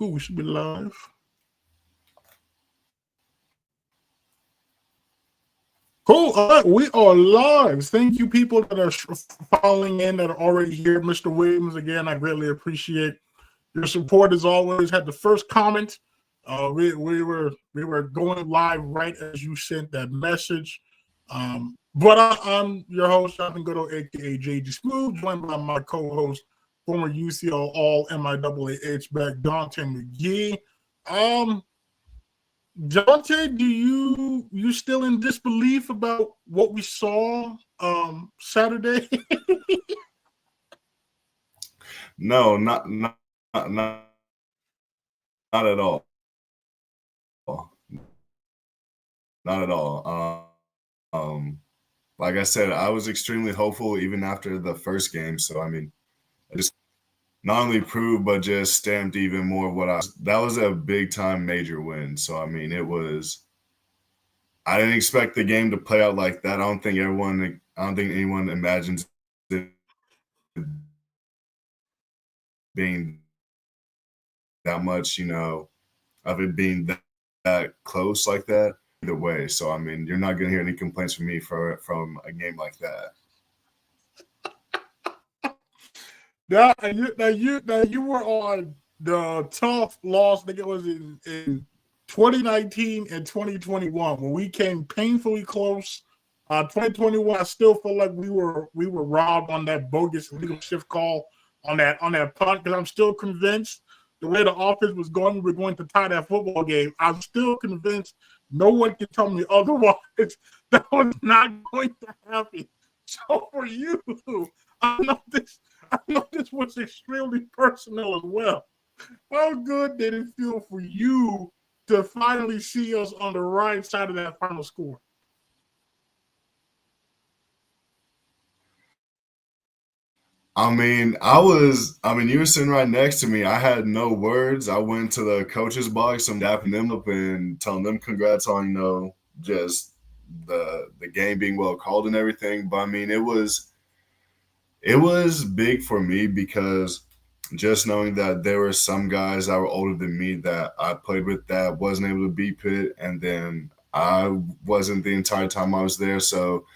Cool. We should be live. Cool. All right, we are live. Thank you, people that are following in that are already here. Mr. Williams, again, I greatly appreciate your support as always. Had the first comment. We were going live right as you sent that message. But I'm your host, Jonathan Goudeau, aka JG Smooth, joined by my co-host, former UCL All-MIAA back Daunte McGee. Daunte, do you still in disbelief about what we saw Saturday? No, not at all. Not at all. Like I said, I was extremely hopeful even after the first game. So I mean, it just not only proved but just stamped even more that was a big time major win. So I mean, I didn't expect the game to play out like that. I don't think anyone imagines it being that much, of it being that close like that either way. So I mean, you're not gonna hear any complaints from me from a game like that. Now you were on the tough loss. I think it was in 2019 and 2021 when we came painfully close. 2021, I still feel like we were robbed on that bogus legal shift call on that punt, because I'm still convinced the way the offense was going, we were going to tie that football game. I'm still convinced no one can tell me otherwise. That was not going to happen. So for you, I know this was extremely personal as well. How good did it feel for you to finally see us on the right side of that final score? I mean, you were sitting right next to me. I had no words. I went to the coach's box. I'm dapping them up and telling them congrats on, just the game being well called and everything. But I mean, it was big for me because just knowing that there were some guys that were older than me that I played with that wasn't able to beat Pitt, and then I wasn't the entire time I was there. So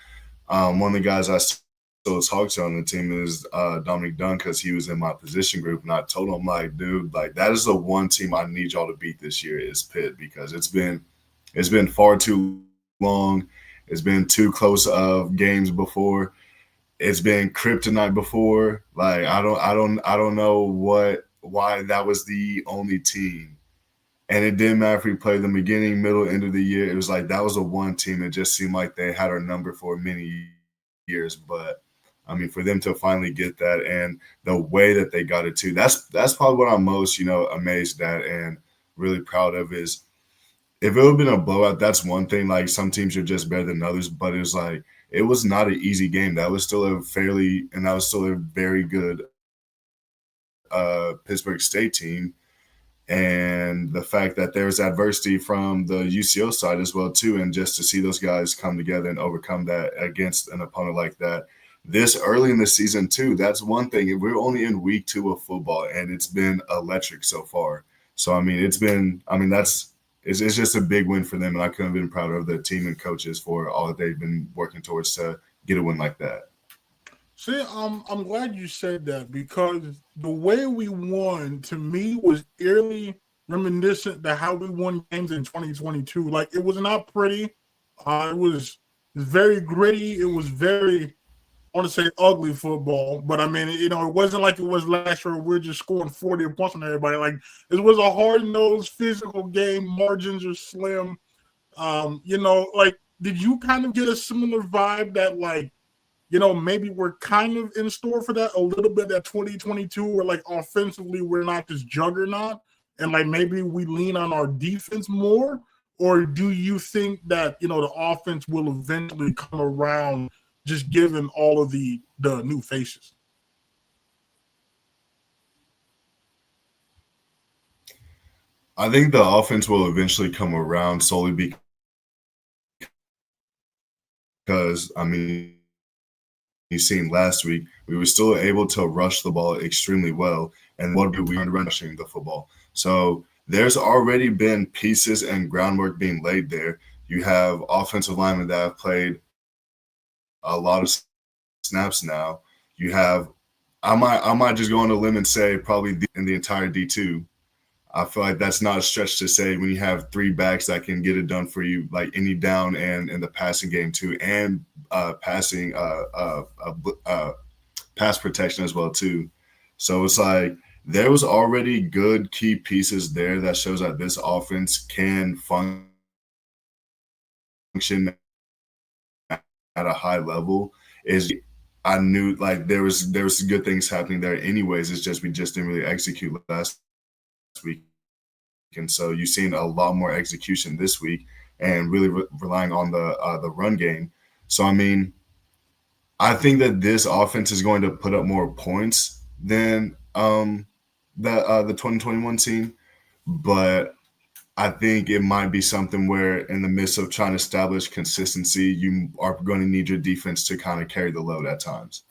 one of the guys I still talk to on the team is Dominic Dunn, because he was in my position group, and I told him, like, dude, like, that is the one team I need y'all to beat this year is Pitt, because it's been far too long. It's been too close of games before. It's been kryptonite before. Like, I don't know why that was the only team. And it didn't matter if we played the beginning, middle, end of the year. It was like that was the one team. It just seemed like they had our number for many years. But I mean, for them to finally get that and the way that they got it too, that's probably what I'm most, amazed at and really proud of is if it would have been a blowout, that's one thing. Like, some teams are just better than others, but it was like it was not an easy game. That was still a very good Pittsburgh State team. And the fact that there's adversity from the UCO side as well too, and just to see those guys come together and overcome that against an opponent like that this early in the season too, that's one thing. We're only in week 2 of football, and it's been electric so far. So I mean, it's just a big win for them, and I couldn't have been prouder of the team and coaches for all that they've been working towards to get a win like that. See, I'm glad you said that, because the way we won to me was eerily reminiscent to how we won games in 2022. Like, it was not pretty. It was very gritty. It was very, I want to say, ugly football. But I mean, it wasn't like it was last year. We're just scoring 40 points on everybody. Like, it was a hard-nosed physical game. Margins are slim. Like, did you kind of get a similar vibe that, like, maybe we're kind of in store for that a little bit, that 2022, where, like, offensively we're not this juggernaut, and, like, maybe we lean on our defense more? Or do you think that, the offense will eventually come around, just given all of the new faces? I think the offense will eventually come around solely because, I mean, you've seen last week, we were still able to rush the ball extremely well. And what do we are rushing the football? So there's already been pieces and groundwork being laid there. You have offensive linemen that have played a lot of snaps now. You have, I might just go on a limb and say probably in the entire D2. I feel like that's not a stretch to say when you have three backs that can get it done for you, like any down and in the passing game too, and passing pass protection as well too. So it's like there was already good key pieces there that shows that this offense can function at a high level. Is I knew like there was good things happening there anyways. It's just we just didn't really execute last week. And so you've seen a lot more execution this week and really relying on the run game. So, I mean, I think that this offense is going to put up more points than the 2021 team. But I think it might be something where in the midst of trying to establish consistency, you are going to need your defense to kind of carry the load at times.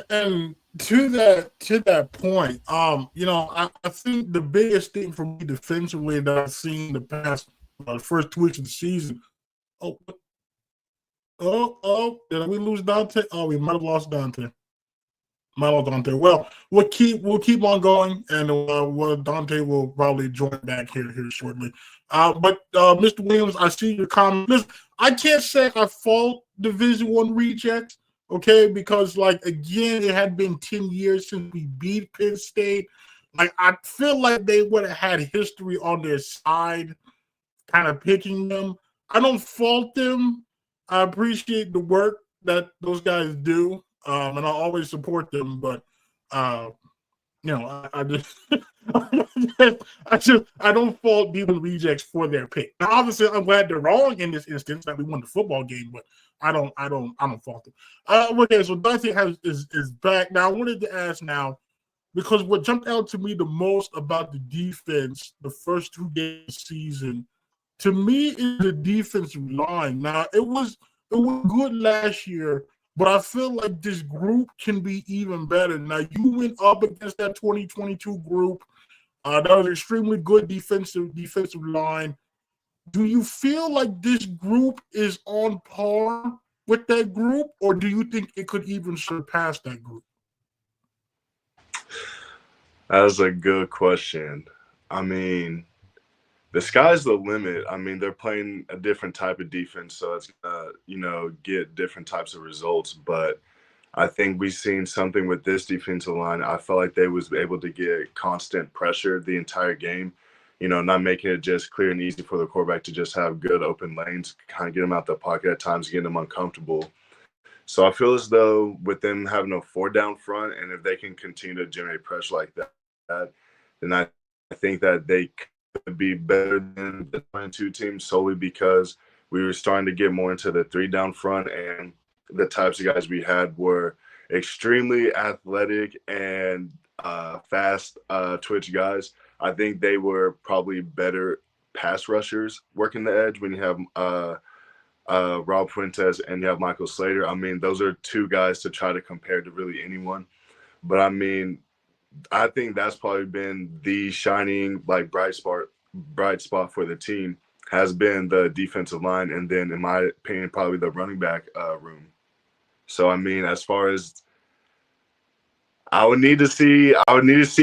And to that point, I think the biggest thing for me defensively that I've seen the past first 2 weeks of the season. Did we lose Daunte? Oh, we might have lost Daunte. Well, we'll keep on going, and Daunte will probably join back here shortly. But Mr. Williams, I see your comment. Listen, I can't say I fault Division I rejects, okay? Because again, it had been 10 years since we beat Pitt State. I feel like they would have had history on their side, kind of picking them. I don't fault them. I appreciate the work that those guys do. And I always support them, but I just I don't fault Division rejects for their pick. Now, obviously, I'm glad they're wrong in this instance that we won the football game, but I don't fault them. Okay, so Daunte is back now. I wanted to ask now, because what jumped out to me the most about the defense the first 2 games of the season, to me, is the defensive line. Now it was good last year. But I feel like this group can be even better. Now, you went up against that 2022 group. That was an extremely good defensive line. Do you feel like this group is on par with that group, or do you think it could even surpass that group? That's a good question. I mean, the sky's the limit. I mean, they're playing a different type of defense, so it's gonna, get different types of results. But I think we've seen something with this defensive line. I felt like they was able to get constant pressure the entire game. Not making it just clear and easy for the quarterback to just have good open lanes, kind of get them out the pocket at times, getting them uncomfortable. So I feel as though with them having a 4-down front, and if they can continue to generate pressure like that, then I think that they be better than the 22 team solely because we were starting to get more into the 3-down front, and the types of guys we had were extremely athletic and fast twitch guys. I think they were probably better pass rushers working the edge when you have Rob Fuentes and you have Michael Slater. I mean, those are two guys to try to compare to really anyone. But I mean, I think that's probably been the shining bright spot for the team has been the defensive line, and then in my opinion probably the running back room. So I mean, as far as I would need to see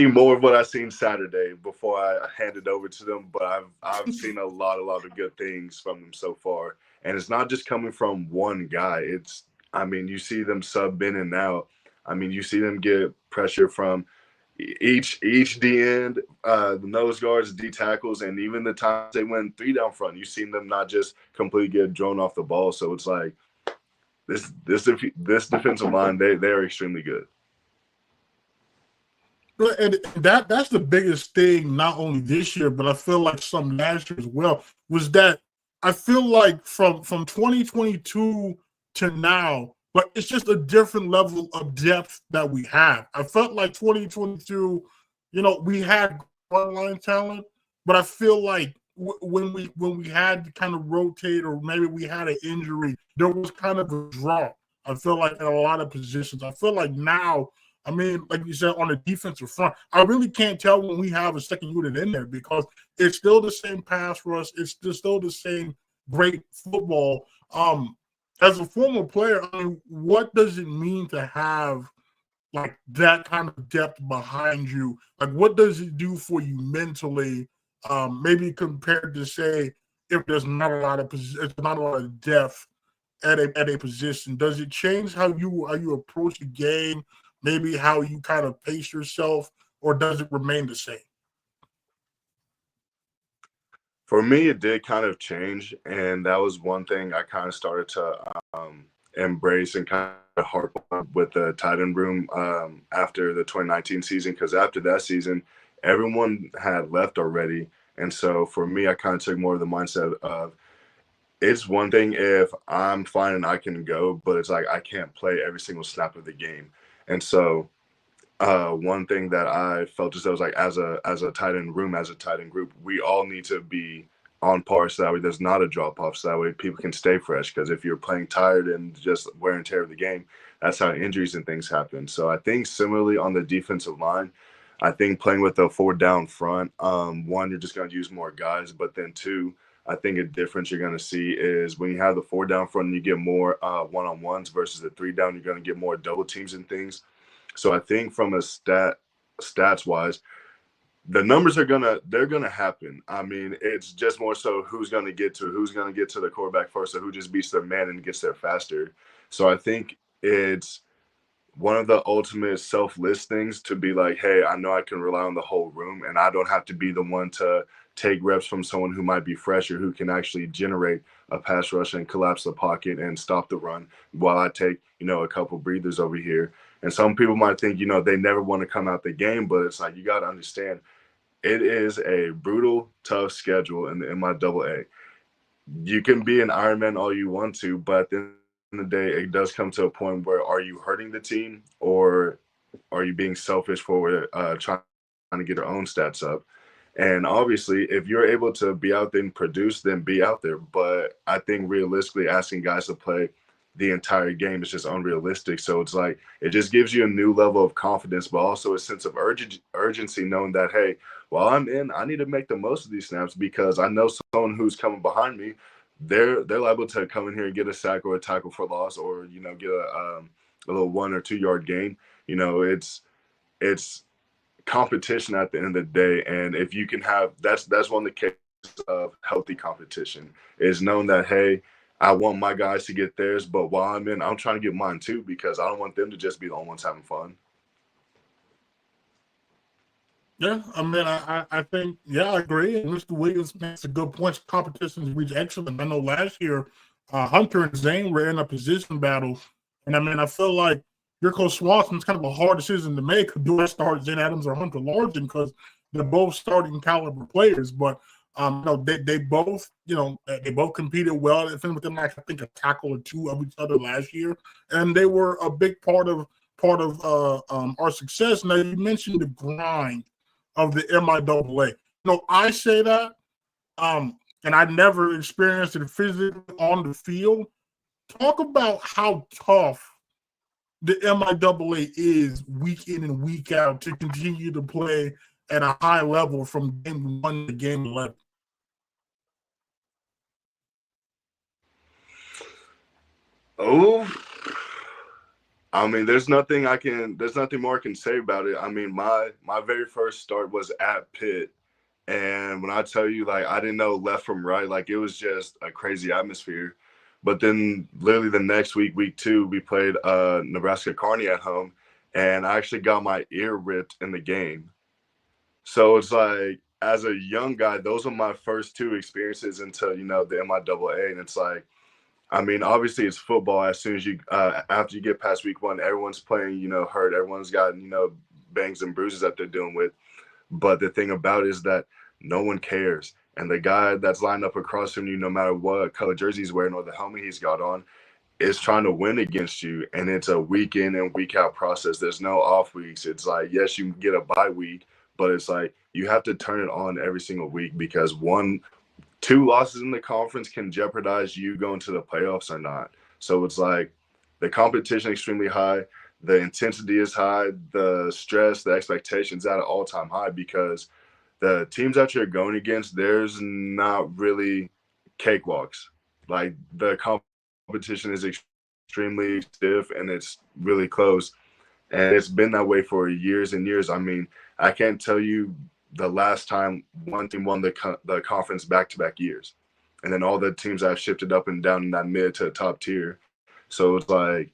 more of what I seen Saturday before I hand it over to them. But I've seen a lot of good things from them so far, and it's not just coming from one guy. You see them sub in and out. I mean, you see them get pressure from each D end, the nose guards, D tackles, and even the times they went 3-down front, you've seen them not just completely get drawn off the ball. So it's like this defensive line, they're extremely good. And that's the biggest thing, not only this year, but I feel like some last year as well, was that I feel like from 2022 to now, but it's just a different level of depth that we have. I felt like 2022, we had line talent, but I feel like when we had to kind of rotate, or maybe we had an injury, there was kind of a drop. I feel like in a lot of positions. I feel like now, I mean, like you said, on the defensive front, I really can't tell when we have a second unit in there, because it's still the same pass rush. It's still the same great football. As a former player, I mean, what does it mean to have like that kind of depth behind you? Like, what does it do for you mentally? Maybe compared to, say, if there's not a lot of depth at a position, does it change how you approach the game? Maybe how you kind of pace yourself, or does it remain the same? For me, it did kind of change, and that was one thing I kind of started to embrace and kind of harp on with the tight end room after the 2019 season, because after that season, everyone had left already. And so for me, I kind of took more of the mindset of, it's one thing if I'm fine and I can go, but it's like I can't play every single snap of the game. And so one thing that I felt as though was like, as a tight end room, as a tight end group, we all need to be on par, so that way there's not a drop off, so that way people can stay fresh. Because if you're playing tired and just wear and tear of the game, that's how injuries and things happen. So I think similarly on the defensive line, I think playing with a 4 down front, one, you're just going to use more guys, but then two, I think a difference you're going to see is when you have the 4 down front, you get more one-on-ones versus the 3 down, you're going to get more double teams and things. So I think from a stats wise, the numbers they're gonna happen. I mean, it's just more so who's gonna get to the quarterback first, or who just beats their man and gets there faster. So I think it's one of the ultimate selfless things to be like, hey, I know I can rely on the whole room, and I don't have to be the one to take reps from someone who might be fresher, who can actually generate a pass rush and collapse the pocket and stop the run while I take, a couple breathers over here. And some people might think, they never want to come out the game, but it's like, you got to understand, it is a brutal, tough schedule in the MIAA. You can be an Ironman all you want to, but at the end of the day, it does come to a point where, are you hurting the team, or are you being selfish for trying to get your own stats up? And obviously, if you're able to be out there and produce, then be out there. But I think realistically, asking guys to play the entire game is just unrealistic. So it's like, it just gives you a new level of confidence, but also a sense of urgency, knowing that, hey, while I'm in, I need to make the most of these snaps, because I know someone who's coming behind me, they're liable to come in here and get a sack or a tackle for loss, or get a little 1 or 2 yard gain. It's competition at the end of the day, and if you can have, that's one of the cases of healthy competition, is knowing that, hey, I want my guys to get theirs, but while I'm in, I'm trying to get mine too, because I don't want them to just be the only ones having fun. Yeah, I mean, I think, yeah, I agree. And Mr. Williams makes a good point. Competition reach excellent. I know last year, Hunter and Zane were in a position battle. And I mean, I feel like your coach Swanson's kind of a hard decision to make. Do I start Zane Adams or Hunter Largen? Because they're both starting caliber players. But, they both, they both competed well. They finished within, like, I think, a tackle or two of each other last year. And they were a big part of our success. Now, you mentioned the grind of the MIAA. I say that, and I never experienced it physically on the field. Talk about how tough the MIAA is week in and week out to continue to play at a high level from game 1 to game 11. Oh, I mean, there's nothing more I can say about it. I mean, my very first start was at Pitt. And when I tell you, like, I didn't know left from right, like, it was just a crazy atmosphere. But then literally the next week 2, we played Nebraska Kearney at home, and I actually got my ear ripped in the game. So it's like, as a young guy, those are my first 2 experiences into, the MIAA. And it's like, I mean, obviously it's football. As soon as you, after you get past week 1, everyone's playing, hurt. Everyone's got, bangs and bruises that they're dealing with. But the thing about it is that no one cares. And the guy that's lined up across from you, no matter what color jersey he's wearing or the helmet he's got on, is trying to win against you. And it's a week in and week out process. There's no off weeks. It's like, yes, you get a bye week, but it's like you have to turn it on every single week, because one, 2 losses in the conference can jeopardize you going to the playoffs or not. So it's like the competition extremely high, the intensity is high, the stress, the expectations at an all-time high because the teams that you're going against, there's not really cakewalks. Like the competition is extremely stiff and it's really close. And it's been that way for years and years. I mean, I can't tell you the last time one team won the conference back-to-back years. And then all the teams have shifted up and down in that mid to top tier. So it's like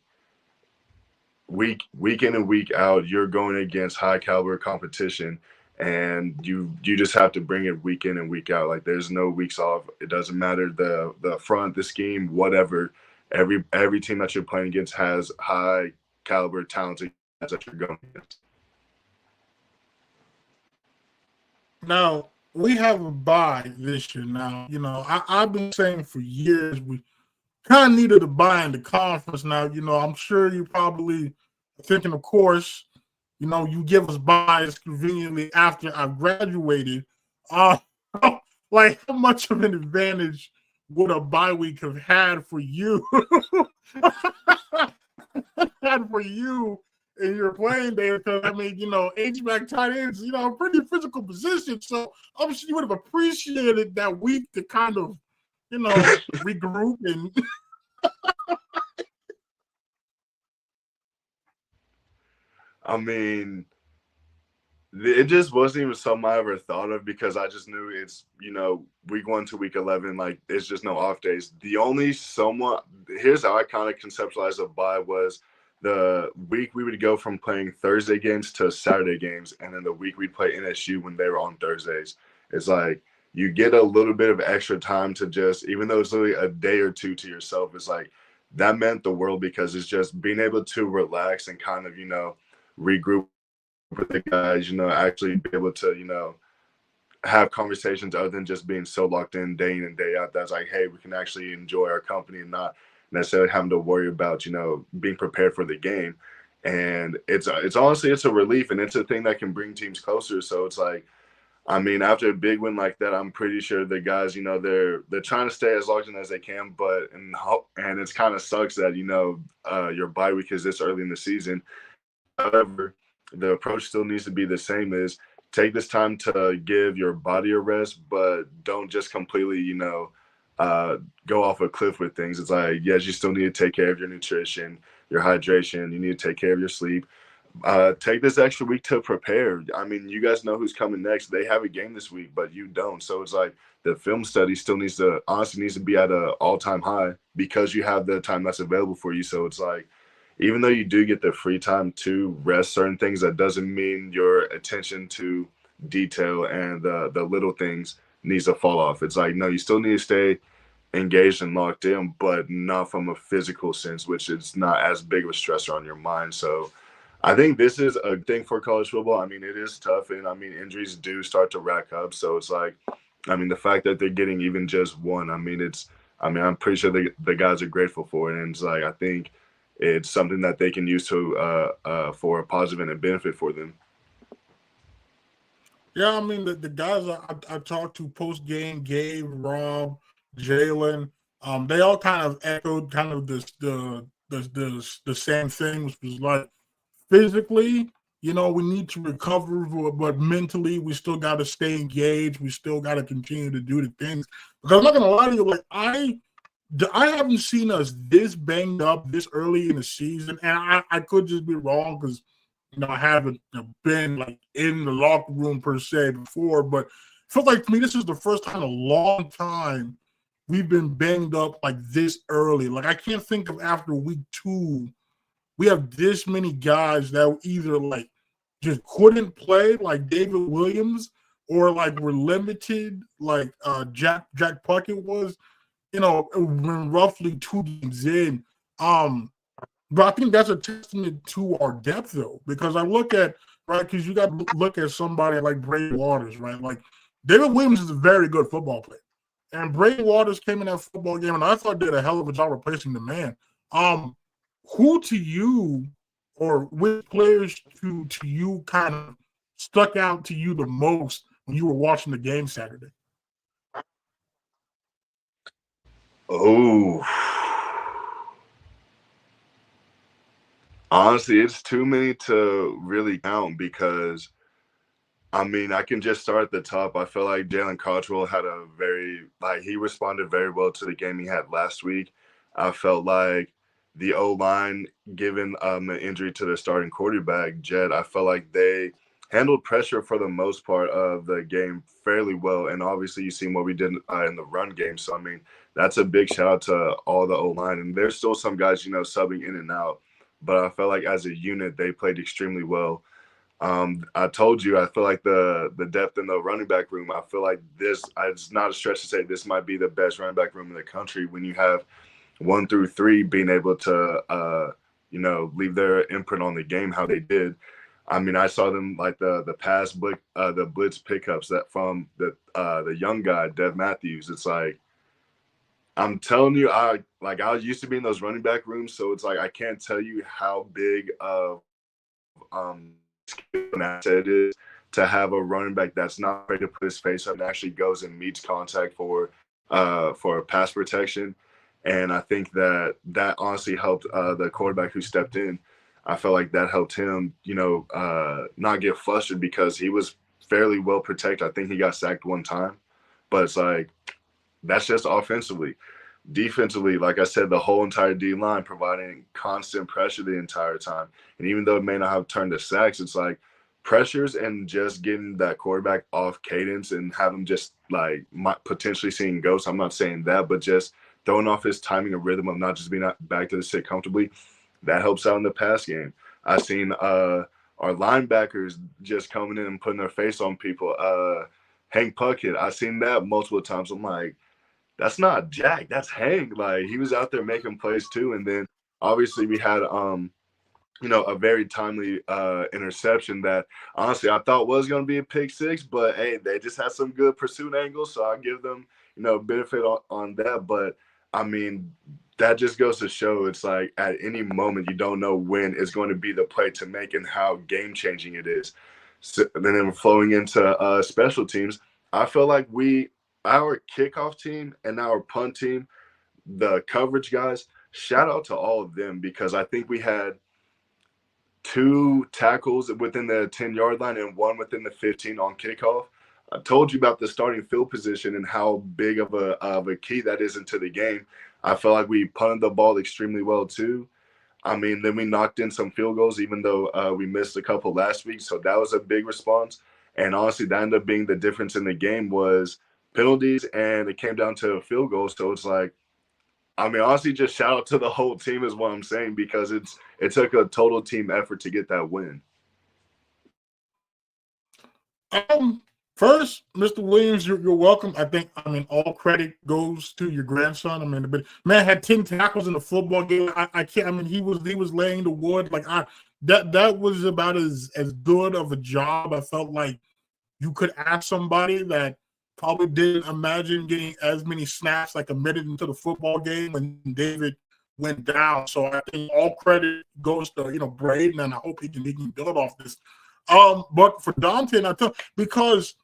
week in and week out, you're going against high caliber competition, and you just have to bring it week in and week out. Like there's no weeks off. It doesn't matter the front, the scheme, whatever. Every team that you're playing against has high caliber, talented guys that you're going against. Now, we have a bye this year. Now, I've been saying for years we kind of needed a bye in the conference. Now, I'm sure you're probably thinking, of course, you give us buys conveniently after I graduated. Like, how much of an advantage would a bye week have had for you? Had for you in your playing day, because H-back tight ends, a pretty physical position. So obviously you would have appreciated that week to kind of, regroup and I mean, it just wasn't even something I ever thought of because I just knew it's, week 1 to week 11, like it's just no off days. The only here's how I kind of conceptualized a bye was the week we would go from playing Thursday games to Saturday games, and then the week we'd play NSU when they were on Thursdays. It's like you get a little bit of extra time to just, even though it's literally a day or two to yourself, it's like that meant the world because it's just being able to relax and kind of, regroup with the guys, actually be able to, have conversations other than just being so locked in day out. That's like, hey, we can actually enjoy our company and not necessarily having to worry about, being prepared for the game. And it's honestly, it's a relief, and it's a thing that can bring teams closer. So it's like, I mean, after a big win like that, I'm pretty sure the guys, they're trying to stay as locked in as they can, and it's kind of sucks that, your bye week is this early in the season. However, the approach still needs to be the same: is take this time to give your body a rest, but don't just completely, go off a cliff with things. It's like, yes, you still need to take care of your nutrition, your hydration. You need to take care of your sleep. Take this extra week to prepare. I mean, you guys know who's coming next. They have a game this week, but you don't. So it's like the film study still needs to be at an all-time high because you have the time that's available for you. So it's like, even though you do get the free time to rest certain things, that doesn't mean your attention to detail and the little things needs to fall off. It's like, no, you still need to stay engaged and locked in, but not from a physical sense, which is not as big of a stressor on your mind. So I think this is a thing for college football. I mean, it is tough, and I mean, injuries do start to rack up. So it's like, I mean, the fact that they're getting even just one, I'm pretty sure the guys are grateful for it. And it's like, I think it's something that they can use to for a positive and a benefit for them. Yeah, I mean the guys I talked to post game, Gabe, Rob, Jalen, they all kind of echoed kind of the same thing, which was like physically, we need to recover, but mentally we still got to stay engaged. We still got to continue to do the things. Because I'm not gonna lie to you, like I haven't seen us this banged up this early in the season, and I could just be wrong because I haven't been like in the locker room per se before, but I feel like to me this is the first time in a long time we've been banged up like this early. Like I can't think of after week 2 we have this many guys that either like just couldn't play like David Williams or like were limited like Jack Puckett was. When roughly 2 games in. But I think that's a testament to our depth, though, because I look at, right, because you got to look at somebody like Brady Waters, right? Like, David Williams is a very good football player. And Brady Waters came in that football game, and I thought did a hell of a job replacing the man. Who to you, or which players to you kind of stuck out to you the most when you were watching the game Saturday? Oh, honestly, it's too many to really count because I mean, I can just start at the top. I feel like Jalen Cottrell had a he responded very well to the game he had last week. I felt like the O line, given an injury to their starting quarterback, Jed, I felt like they handled pressure for the most part of the game fairly well. And obviously, you seen what we did in the run game. So, I mean, that's a big shout out to all the O line. And there's still some guys, subbing in and out. But I felt like as a unit, they played extremely well. I told you, I feel like the depth in the running back room, I feel like it's not a stretch to say this might be the best running back room in the country when you have 1 through 3 being able to, leave their imprint on the game how they did. I mean, I saw them like the blitz pickups that from the young guy, Dev Matthews. It's like, I'm telling you, I used to be in those running back rooms, so it's like I can't tell you how big of asset it is to have a running back that's not afraid to put his face up and actually goes and meets contact for pass protection. And I think that honestly helped the quarterback who stepped in. I felt like that helped him, not get flustered because he was fairly well protected. I think he got sacked one time, but it's like that's just offensively. Defensively, like I said, the whole entire D line providing constant pressure the entire time. And even though it may not have turned to sacks, it's like pressures and just getting that quarterback off cadence and have him just like potentially seeing ghosts. I'm not saying that, but just throwing off his timing and rhythm of not just being back to the sit comfortably. That helps out in the pass game. I've seen our linebackers just coming in and putting their face on people. Hank Puckett, I've seen that multiple times. I'm like, that's not Jack, that's Hank. Like, he was out there making plays too. And then obviously we had a very timely interception that honestly I thought was going to be a pick six, but hey, they just had some good pursuit angles, so I give them benefit on that. But I mean, that just goes to show it's like at any moment you don't know when is going to be the play to make and how game changing it is. So, and then flowing into special teams, I feel like our kickoff team and our punt team, the coverage guys, shout out to all of them because I think we had 2 tackles within the 10-yard line and 1 within the 15 on kickoff. I told you about the starting field position and how big of a key that is into the game. I felt like we punted the ball extremely well too. I mean, then we knocked in some field goals, even though we missed a couple last week. So that was a big response. And honestly, that ended up being the difference in the game was penalties, and it came down to a field goal. So it's like, I mean, honestly, just shout out to the whole team is what I'm saying because it took a total team effort to get that win. First, Mr. Williams, you're welcome. I mean, all credit goes to your grandson. I mean, the man had 10 tackles in the football game. I can't. I mean, he was laying the wood. Like that was about as good of a job I felt like you could ask somebody that probably didn't imagine getting as many snaps like a minute into the football game when David went down. So I think all credit goes to Braden, and I hope he can build off this. But for Daunte, and I tell because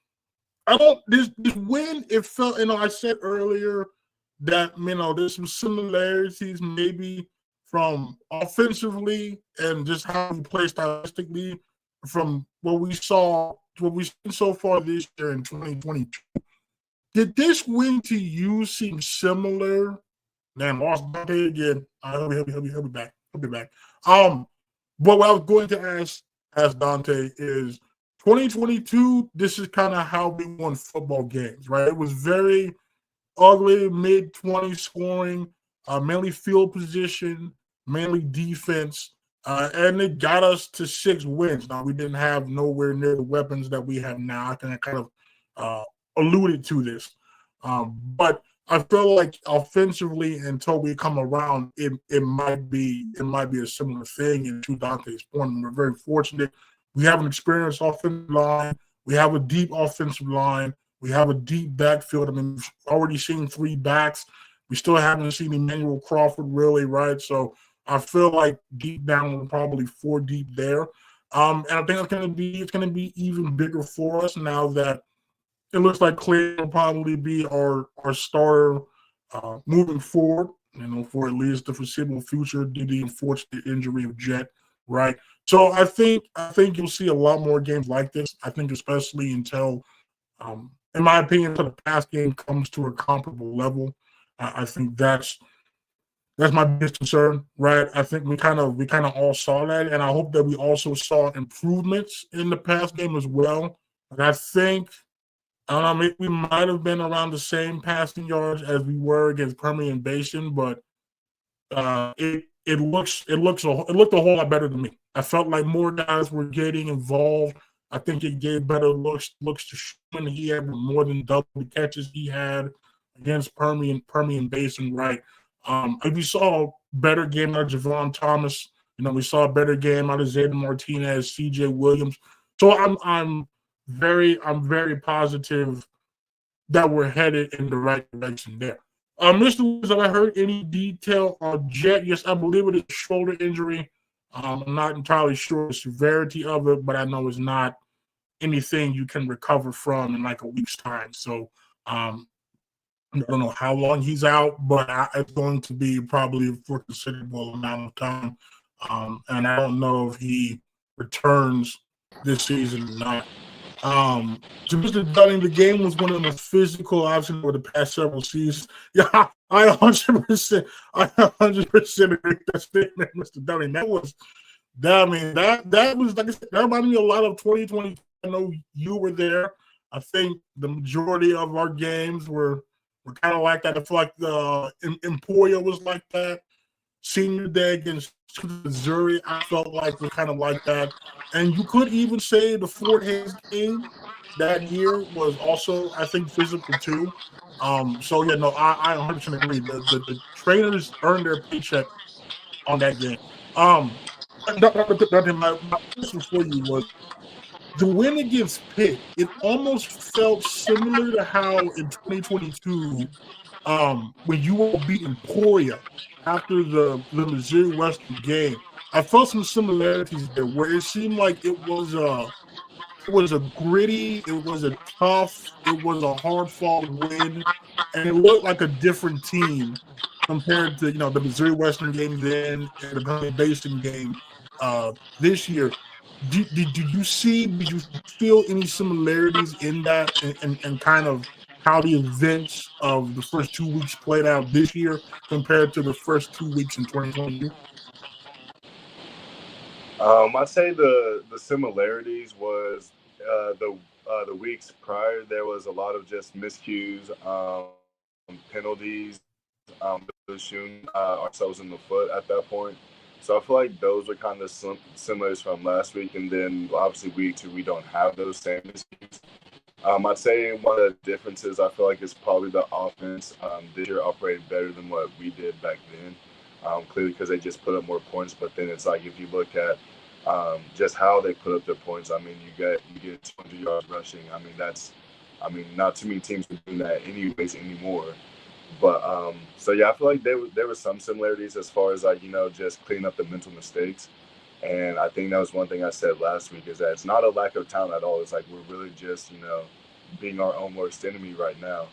this win, it felt, I said earlier that, there's some similarities maybe from offensively and just how we play stylistically from what we've seen so far this year in 2022. Did this win to you seem similar? Man, lost Daunte again. He'll be back. He'll be back. But what I was going to ask Daunte is 2022, this is kind of how we won football games, right? It was very ugly, mid-20s scoring, mainly field position, mainly defense, and it got us to 6 wins. Now, we didn't have nowhere near the weapons that we have now. I kind of alluded to this. But I feel like offensively, until we come around, it might be a similar thing. And to Daunte's point, we're very fortunate. We have an experienced offensive line. We have a deep offensive line. We have a deep backfield. I mean, we've already seen 3 backs. We still haven't seen Emmanuel Crawford really, right? So I feel like deep down we're probably 4 deep there. And I think it's gonna be even bigger for us now that it looks like Clay will probably be our starter moving forward, for at least the foreseeable future due to the unfortunate injury of Jet, right? So I think you'll see a lot more games like this. I think especially until, in my opinion, until the pass game comes to a comparable level. I think that's my biggest concern, right? I think we kind of all saw that, and I hope that we also saw improvements in the pass game as well. And I think, I don't know, maybe we might have been around the same passing yards as we were against Permian Basin, but it looked a whole lot better to me. I felt like more guys were getting involved. I think it gave better looks to Schumann. He had more than double the catches he had against Permian Basin, right? We saw a better game out of Javon Thomas. We saw a better game out of Zayden Martinez, C.J. Williams. So I'm very positive that we're headed in the right direction there. Mr. Lewis, have I heard any detail on Jet? Yes, I believe it is a shoulder injury. I'm not entirely sure the severity of it, but I know it's not anything you can recover from in like a week's time. So I don't know how long he's out, but it's going to be probably for a considerable amount of time. And I don't know if he returns this season or not. To Mr. Dunning, the game was one of the most physical I've seen over the past several seasons. Yeah, I 100% agree with that statement, Mr. Dunning. That was like I said, that reminded me a lot of 2020. I know you were there. I think the majority of our games were kind of like that. I feel like Emporia was like that. Senior Day against Missouri, I felt like was kind of like that. And you could even say the Fort Hays game that year was also, I think, physical too. So yeah, no, I 100% agree. The trainers earned their paycheck on that game. My question for you was the win against Pitt. It almost felt similar to how in 2022, when you were beating Emporia after the Missouri Western game. I felt some similarities there where it seemed like it was a gritty, it was a tough, it was a hard-fought win, and it looked like a different team compared to the Missouri Western game then and the Permian Basin game this year. Did you feel any similarities in that and kind of how the events of the first 2 weeks played out this year compared to the first 2 weeks in 2022? I'd say the similarities was the weeks prior there was a lot of just miscues, penalties, shooting ourselves in the foot at that point. So I feel like those were kind of similars from last week, and then obviously week 2 we don't have those same miscues. I'd say one of the differences I feel like is probably the offense this year operated better than what we did back then. Clearly because they just put up more points, but then it's like if you look at just how they put up their points, I mean, you get 200 yards rushing. I mean, not too many teams are doing that anyways anymore. But so yeah, I feel like there were some similarities as far as like just cleaning up the mental mistakes. And I think that was one thing I said last week is that it's not a lack of talent at all. It's like we're really just being our own worst enemy right now.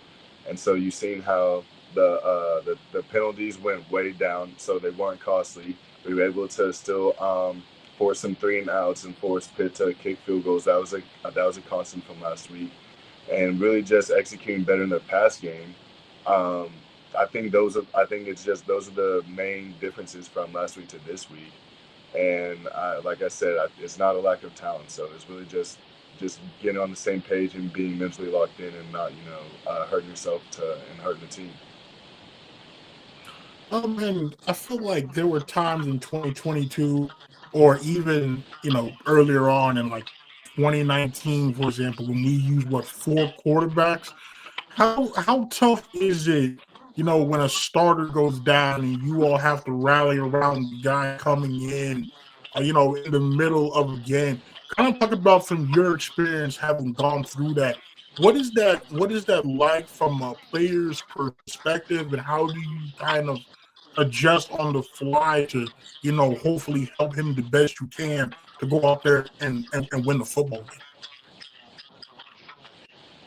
And so you've seen how the penalties went way down, so they weren't costly. We were able to still force some 3-and-outs and force Pitt to kick field goals. That was a constant from last week, and really just executing better in their pass game. I think those are the main differences from last week to this week. And like I said, it's not a lack of talent. So it's really just getting on the same page and being mentally locked in and not hurting yourself and hurting the team. And I feel like there were times in 2022 or even, earlier on in like 2019, for example, when we used 4 quarterbacks. How tough is it, when a starter goes down and you all have to rally around the guy coming in, in the middle of a game? Kind of talk about from your experience having gone through that. What is that like from a player's perspective, and how do you kind of adjust on the fly to, hopefully help him the best you can to go out there and win the football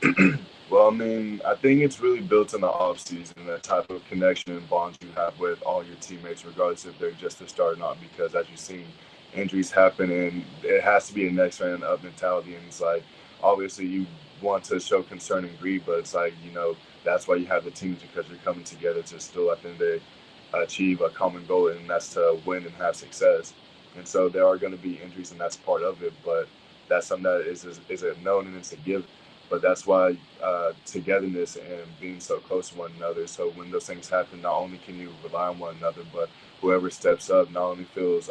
game? Well, I mean, I think it's really built in the offseason, that type of connection and bonds you have with all your teammates, regardless if they're just a star or not, because as you've seen, injuries happen and it has to be a next man up mentality. And it's like, obviously, you want to show concern and grief, but it's like, that's why you have the teams, because you're coming together to still, at the end of the day, achieve a common goal, and that's to win and have success. And so there are going to be injuries, and that's part of it, but that's something that is a known and it's a given. But that's why togetherness and being so close to one another. So when those things happen, not only can you rely on one another, but whoever steps up not only feels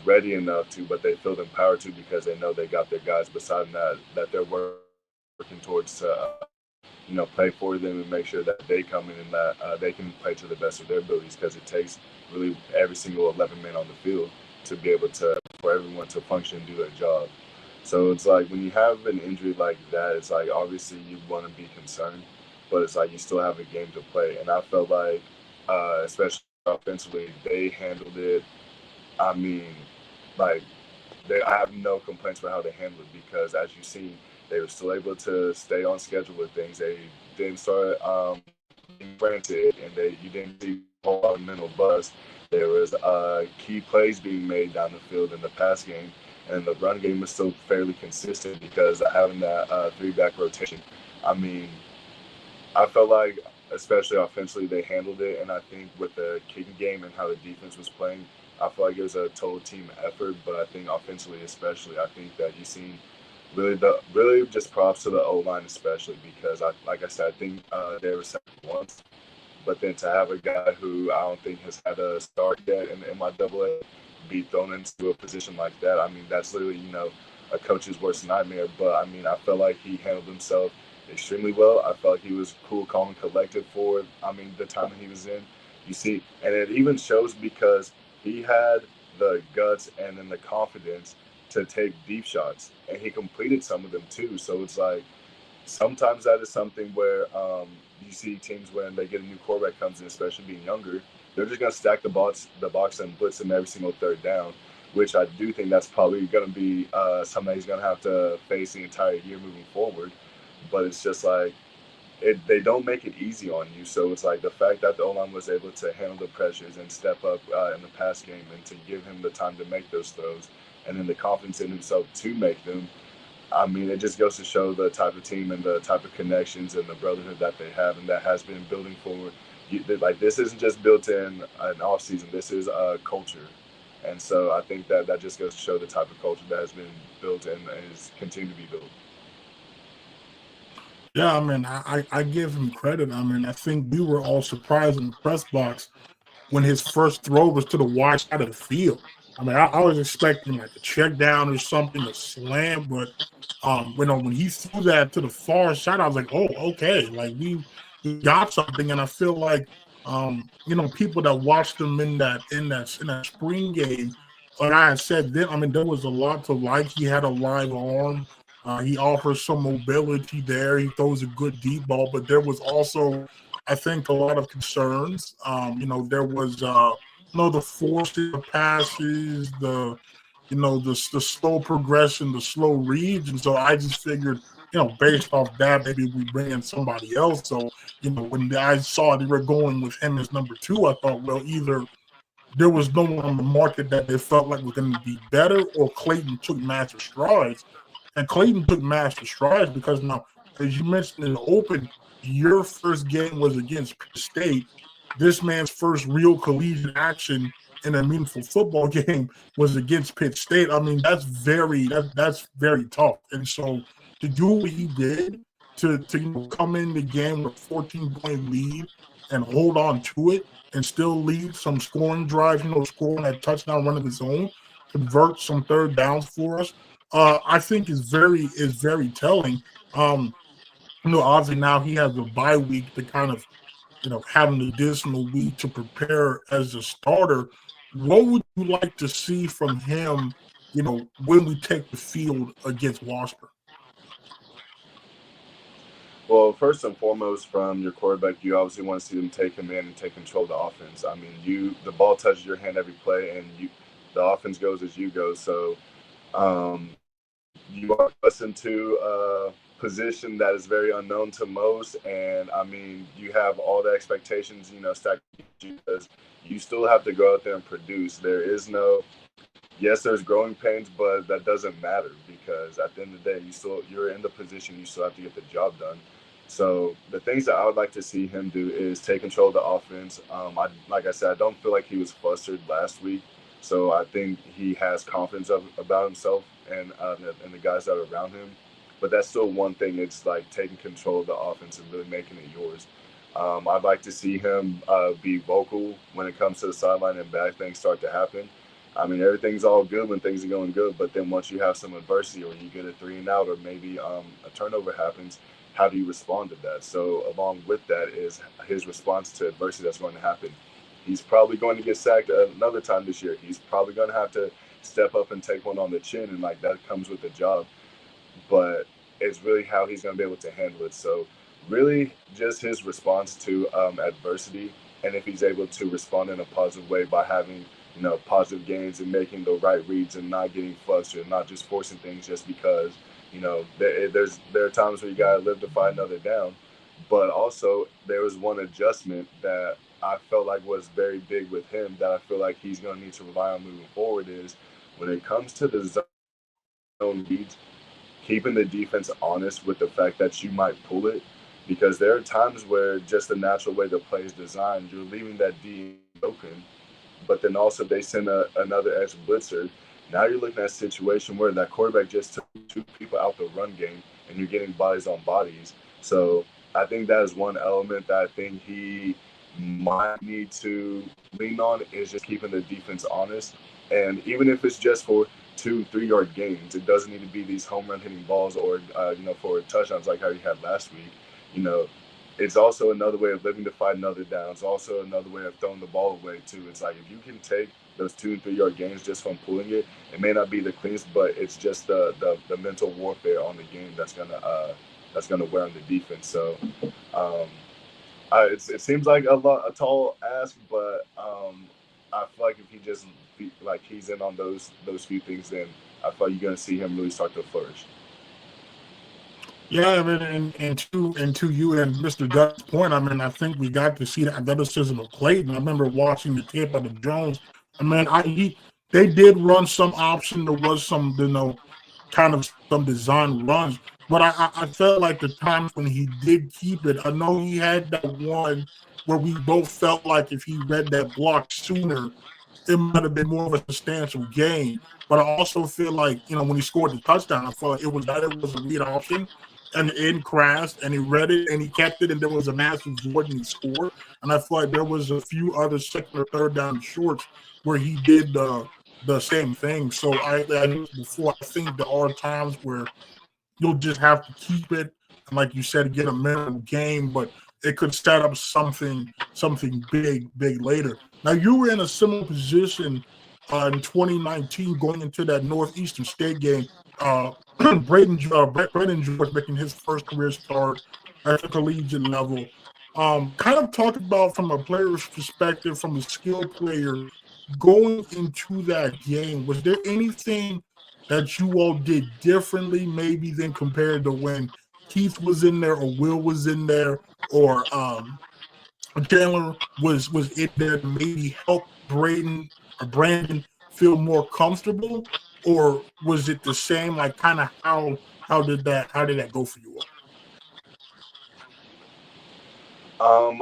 ready enough to, but they feel empowered to, because they know they got their guys beside them that they're working towards to play for them and make sure that they come in and that they can play to the best of their abilities, because it takes really every single 11 men on the field to be able to, for everyone to function and do their job. So it's like when you have an injury like that, it's like obviously you want to be concerned, but it's like you still have a game to play. And I felt like, especially offensively, they handled it. I mean, like I have no complaints for how they handled it, because as you've seen, they were still able to stay on schedule with things. They didn't start being frantic, and you didn't see a whole lot of mental bust. There was key plays being made down the field in the pass game, and the run game was still fairly consistent because of having that three-back rotation. I mean, I felt like, especially offensively, they handled it, and I think with the kicking game and how the defense was playing, I feel like it was a total team effort. But I think offensively, especially, I think that you've seen really just props to the O line, especially because like I said, I think they were second once, but then to have a guy who I don't think has had a start yet in the MIAA be thrown into a position like that, I mean, that's literally, a coach's worst nightmare. But I mean, I felt like he handled himself extremely well. I felt like he was cool, calm, and collected for, the time that he was in. You see, and it even shows because he had the guts and then the confidence to take deep shots, and he completed some of them too. So it's like, sometimes that is something where you see teams when they get a new quarterback comes in, especially being younger, they're just going to stack the box and blitz him every single third down, which I do think that's probably going to be something that he's going to have to face the entire year moving forward. But it's just like they don't make it easy on you. So it's like the fact that the O-line was able to handle the pressures and step up in the pass game and to give him the time to make those throws, and then the confidence in himself to make them. I mean, it just goes to show the type of team and the type of connections and the brotherhood that they have, and that has been building for. Like, this isn't just built in an off season. This is a culture, and so I think that just goes to show the type of culture that has been built and is continuing to be built. Yeah, I mean, I give him credit. I mean, I think we were all surprised in the press box when his first throw was to the wide side of the field. I mean, I was expecting like a check down or something, a slam, but when he threw that to the far side, I was like, oh, okay, like we got something. And I feel like people that watched him in that spring game, like I had said then, I mean, there was a lot to like. He had a live arm. He offers some mobility there. He throws a good deep ball, but there was also, I think, a lot of concerns. There was, the forcing of passes, the slow progression, the slow reads, and so I just figured, based off that, maybe we bring in somebody else. So, when I saw they were going with him as number two, I thought, well, either there was no one on the market that they felt like was going to be better, or Clayton took massive strides. And Clayton took massive strides because now, as you mentioned in the open, your first game was against Pitt State. This man's first real collegiate action in a meaningful football game was against Pitt State. I mean, that's very tough. And so to do what he did, to come in the game with a 14-point lead and hold on to it and still lead some scoring drives, scoring that touchdown run of his own, convert some third downs for us, I think is very telling. Obviously now he has a bye week to kind of, have an additional week to prepare as a starter. What would you like to see from him, when we take the field against Washburn? Well, first and foremost, from your quarterback, you obviously want to see them take him in and take control of the offense. I mean, the ball touches your hand every play, and the offense goes as you go. So, you are listen to position that is very unknown to most. And I mean, you have all the expectations, stacked because you still have to go out there and produce. There is no, yes, there's growing pains, but that doesn't matter because at the end of the day, you're in the position, you still have to get the job done. So the things that I would like to see him do is take control of the offense. Like I said, I don't feel like he was flustered last week, so I think he has confidence about himself and the guys that are around him. But that's still one thing. It's like taking control of the offense and really making it yours. I'd like to see him be vocal when it comes to the sideline and bad things start to happen. I mean, everything's all good when things are going good, but then once you have some adversity or you get a 3-and-out or maybe a turnover happens, how do you respond to that? So along with that is his response to adversity that's going to happen. He's probably going to get sacked another time this year. He's probably going to have to step up and take one on the chin, and like that comes with the job. But it's really how he's going to be able to handle it. So really just his response to adversity, and if he's able to respond in a positive way by having positive gains and making the right reads and not getting flustered, not just forcing things just because, there are times where you got to live to fight another down. But also there was one adjustment that I felt like was very big with him that I feel like he's going to need to rely on moving forward is when it comes to the zone reads, keeping the defense honest with the fact that you might pull it, because there are times where just the natural way the play is designed, you're leaving that D open, but then also they send another edge blitzer. Now you're looking at a situation where that quarterback just took 2 people out the run game and you're getting bodies on bodies. So I think that is one element that I think he might need to lean on is just keeping the defense honest. And even if it's just for 2-3 yard gains, it doesn't need to be these home run hitting balls or, for touchdowns like how you had last week. It's also another way of living to fight another down. It's also another way of throwing the ball away too. It's like if you can take those 2 and 3 yard gains just from pulling it, it may not be the cleanest, but it's just the mental warfare on the game that's gonna wear on the defense. So it seems like a tall ask, but I feel like if he just he's in on those few things, then I feel like you're gonna see him really start to flourish. Yeah, I mean, and to you and Mr. Duck's point, I mean, I think we got to see the athleticism of Clayton. I remember watching the tape of the Jones. I mean, they did run some option. There was some, kind of some design runs, but I felt like the times when he did keep it. I know he had that one where we both felt like if he read that block sooner, it might have been more of a substantial gain. But I also feel like, when he scored the touchdown, I felt like it was a read option and the end crashed and he read it and he kept it and there was a massive void and he scored. And I feel like there was a few other second or third down shorts where he did the same thing. So I before, I think there are times where you'll just have to keep it and, like you said, get a minimum game, but it could set up something big later. Now you were in a similar position in 2019 going into that Northeastern State game. Braden George making his first career start at the collegiate level. Kind of talk about from a player's perspective, from a skill player going into that game. Was there anything that you all did differently, maybe than compared to when Keith was in there, or Will was in there, or Chandler was in there to maybe help Braden or Brandon feel more comfortable, or was it the same? Like, kind of how did that go for you all?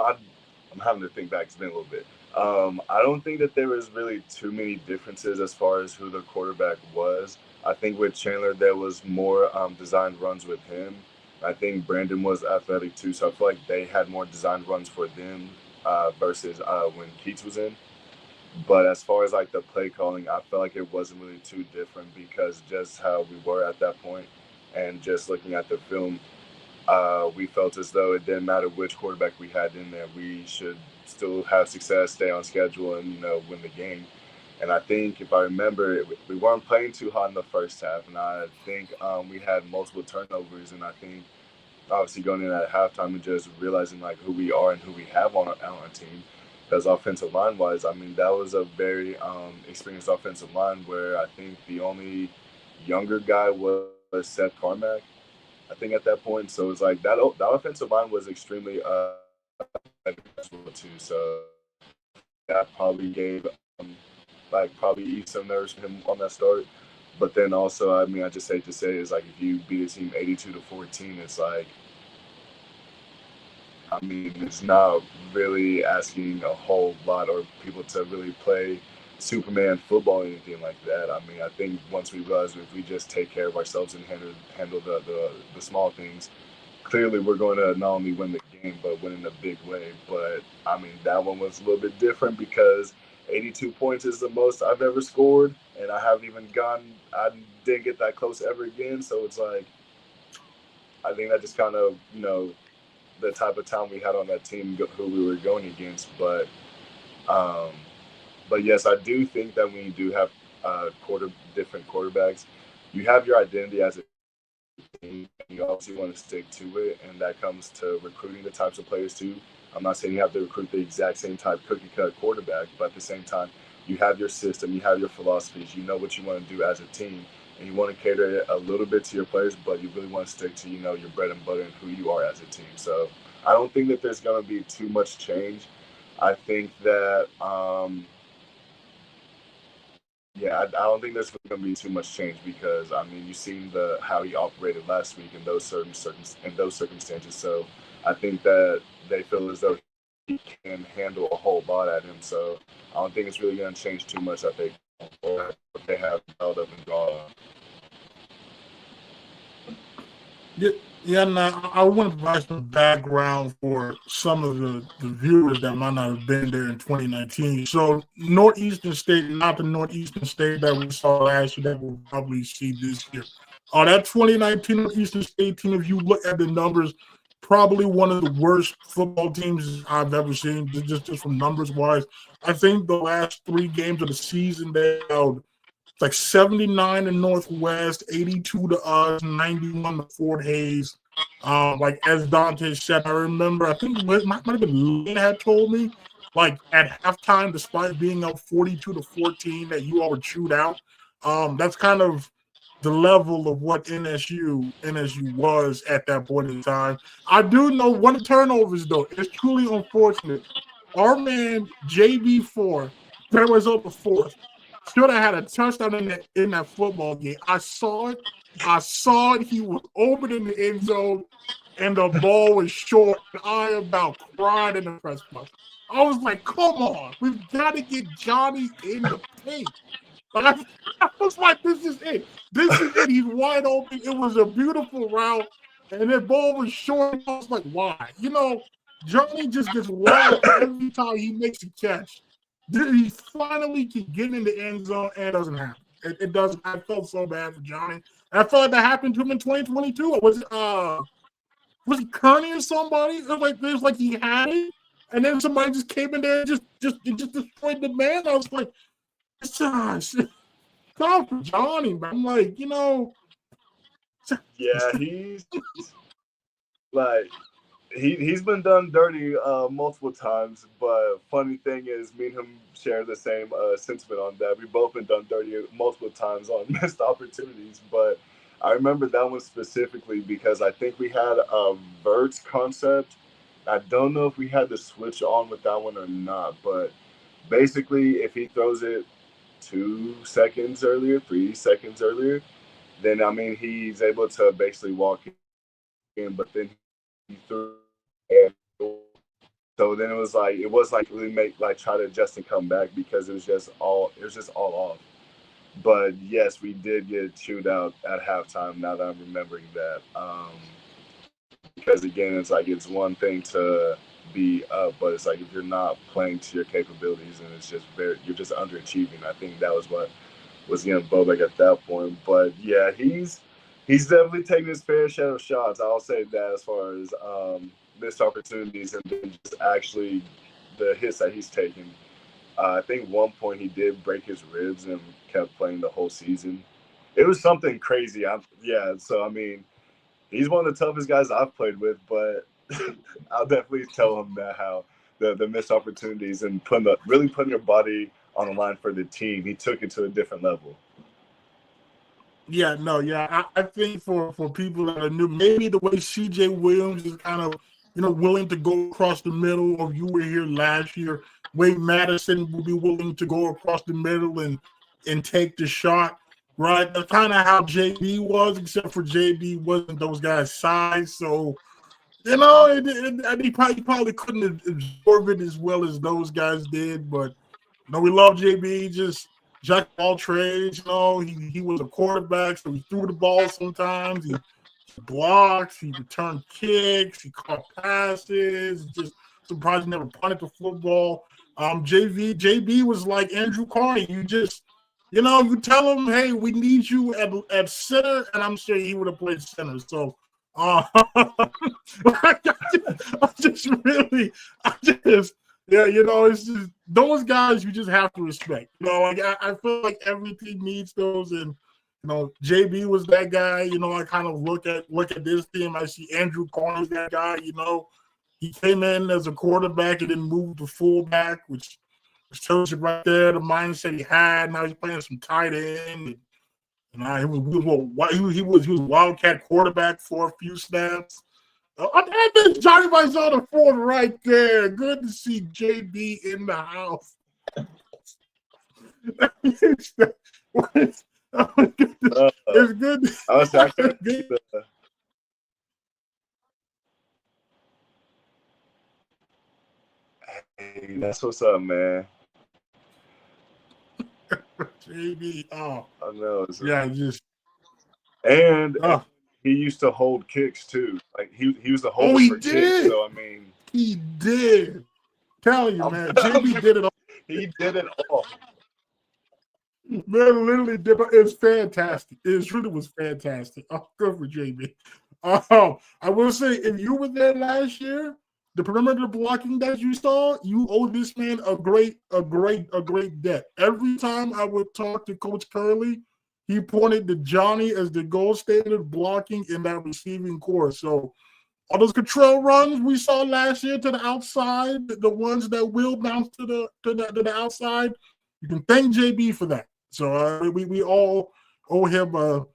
I'm having to think back. It's been a little bit. I don't think that there was really too many differences as far as who the quarterback was. I think with Chandler, there was more designed runs with him. I think Brandon was athletic too, so I feel like they had more designed runs for them versus when Keats was in. But as far as like the play calling, I felt like it wasn't really too different because just how we were at that point and just looking at the film, we felt as though it didn't matter which quarterback we had in there. We should still have success, stay on schedule, and win the game. And I think if I remember, we weren't playing too hot in the first half, and I think we had multiple turnovers. And I think obviously going in at halftime and just realizing like who we are and who we have on our team. Because offensive line wise, I mean that was a very experienced offensive line where I think the only younger guy was Seth Carmack. I think at that point. So it's like that offensive line was extremely too. So that probably gave probably eat some nerves for him on that start. But then also, I mean, I just hate to say is like if you beat a team 82-14, it's like, I mean, it's not really asking a whole lot or people to really play Superman football or anything like that. I mean, I think once we realize if we just take care of ourselves and handle the small things, clearly we're going to not only win the game, but win in a big way. But, I mean, that one was a little bit different because 82 points is the most I've ever scored, and I didn't get that close ever again. So it's like, I think that just kind of, the type of talent we had on that team who we were going against. But yes, I do think that when you do have different quarterbacks, you have your identity as a team. You obviously want to stick to it, and that comes to recruiting the types of players too. I'm not saying you have to recruit the exact same type cookie cut quarterback, but at the same time, you have your system, you have your philosophies, you know what you want to do as a team, and you want to cater it a little bit to your players, but you really want to stick to your bread and butter and who you are as a team. So I don't think that there's going to be too much change. I think that I don't think there's going to be too much change because I mean you've seen how he operated last week in those circumstances. So I think that they feel as though he can handle a whole lot at him. So I don't think it's really going to change too much. I think or what they have held up and gone. Yeah, now I want to provide some background for some of the viewers that might not have been there in 2019. So Northeastern State, not the Northeastern State that we saw last year that we'll probably see this year. That 2019 Northeastern State team, if you look at the numbers, probably one of the worst football teams I've ever seen, just from numbers wise. I think the last 3 games of the season they held like 79 to Northwest, 82 to us, 91 to Fort Hayes. Like as Daunte said, I remember, I think it might have been Lynn had told me, like at halftime, despite being up 42 to 14, that you all were chewed out. That's kind of the level of what NSU was at that point in time. I do know one of the turnovers, though. It's truly unfortunate. Our man, JB4, that was on the fourth, should have had a touchdown in that football game. I saw it. He was open in the end zone, and the ball was short. And I about cried in the press box. I was like, "Come on, we've got to get Johnny in the paint." Like, I was like, "This is it. This is it. He's wide open." It was a beautiful route, and the ball was short. I was like, "Why?" Johnny just gets wild every time he makes a catch. He finally can get in the end zone, and it doesn't happen. It doesn't. I felt so bad for Johnny. And I felt like that happened to him in 2022. Was it Kearney or somebody? It was like he had it, and then somebody just came in there and just destroyed the man. I was like, gosh, God for Johnny, man. I'm like, Yeah, he's like he's been done dirty multiple times, but funny thing is me and him share the same sentiment on that. We've both been done dirty multiple times on missed opportunities, but I remember that one specifically because I think we had a verts concept. I don't know if we had the switch on with that one or not, but basically if he throws it 2 seconds earlier, 3 seconds earlier, then I mean he's able to basically walk in, but then he threw. So then it was like really try to adjust and come back because it was just all off. But yes, we did get chewed out at halftime. Now that I'm remembering that, because again, it's one thing to be up, but it's like if you're not playing to your capabilities, and you're just underachieving. I think that was what was getting Bobek at that point. But yeah, he's definitely taking his fair share of shots. I'll say that as far as missed opportunities and then just actually the hits that he's taken. I think one point he did break his ribs and kept playing the whole season. It was something crazy. So I mean, he's one of the toughest guys I've played with, but I'll definitely tell him that how the missed opportunities and really putting your body on the line for the team, he took it to a different level. Yeah, no, yeah. I think for people that are new, maybe the way CJ Williams is kind of, willing to go across the middle, or you were here last year, Wade Madison will be willing to go across the middle and take the shot, right? That's kind of how JB was, except for JB wasn't those guys' size. So, and he probably couldn't absorb it as well as those guys did. But, we love JB, just jack of all trades. He was a quarterback, so he threw the ball sometimes. He blocked, he returned kicks, he caught passes. Just surprised he never punted the football. JB was like Andrew Carney. You just, you tell him, hey, we need you at center, and I'm sure he would have played center. So, I just, yeah, it's just those guys you just have to respect. I feel like every team needs those, and JB was that guy. I kind of look at this team. I see Andrew Carney's that guy. He came in as a quarterback and then moved to fullback, which tells you right there the mindset he had. Now he's playing some tight end. He was Wildcat quarterback for a few snaps. That's Johnny Maizana Ford right there. Good to see JB in the house. It's good. Hey, that's what's up, man. JB, I know. Yeah, he used to hold kicks too. Like he was the holder for kicks. So he did. Telling you, man, JB did it all. He did it all. Man, literally did. It was fantastic. It really was fantastic. Oh, good for JB. I will say, if you were there last year, the perimeter blocking that you saw, you owe this man a great debt. Every time I would talk to Coach Curley, he pointed to Johnny as the gold standard blocking in that receiving core. So all those control runs we saw last year to the outside, the ones that will bounce to the outside, you can thank JB for that. So we all owe him a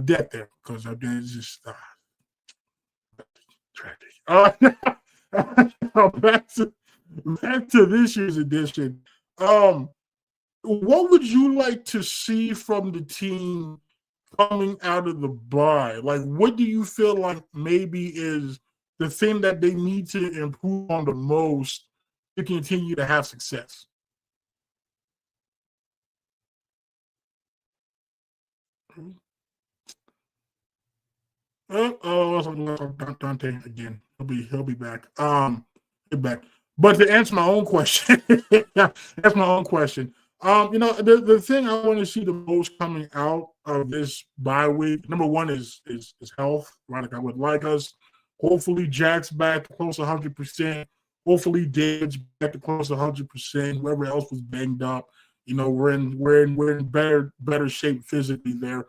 debt there, because it's just tragic. Back to this year's edition. What would you like to see from the team coming out of the bye? Like, what do you feel like maybe is the thing that they need to improve on the most to continue to have success? Daunte again. He'll be back. Get back. But to answer my own question, that's my own question. The thing I want to see the most coming out of this bye week, number one is health. Right, like I would like us. Hopefully, Jack's back to close to 100%. Hopefully, David's back to close to 100%. Whoever else was banged up, we're in better shape physically there.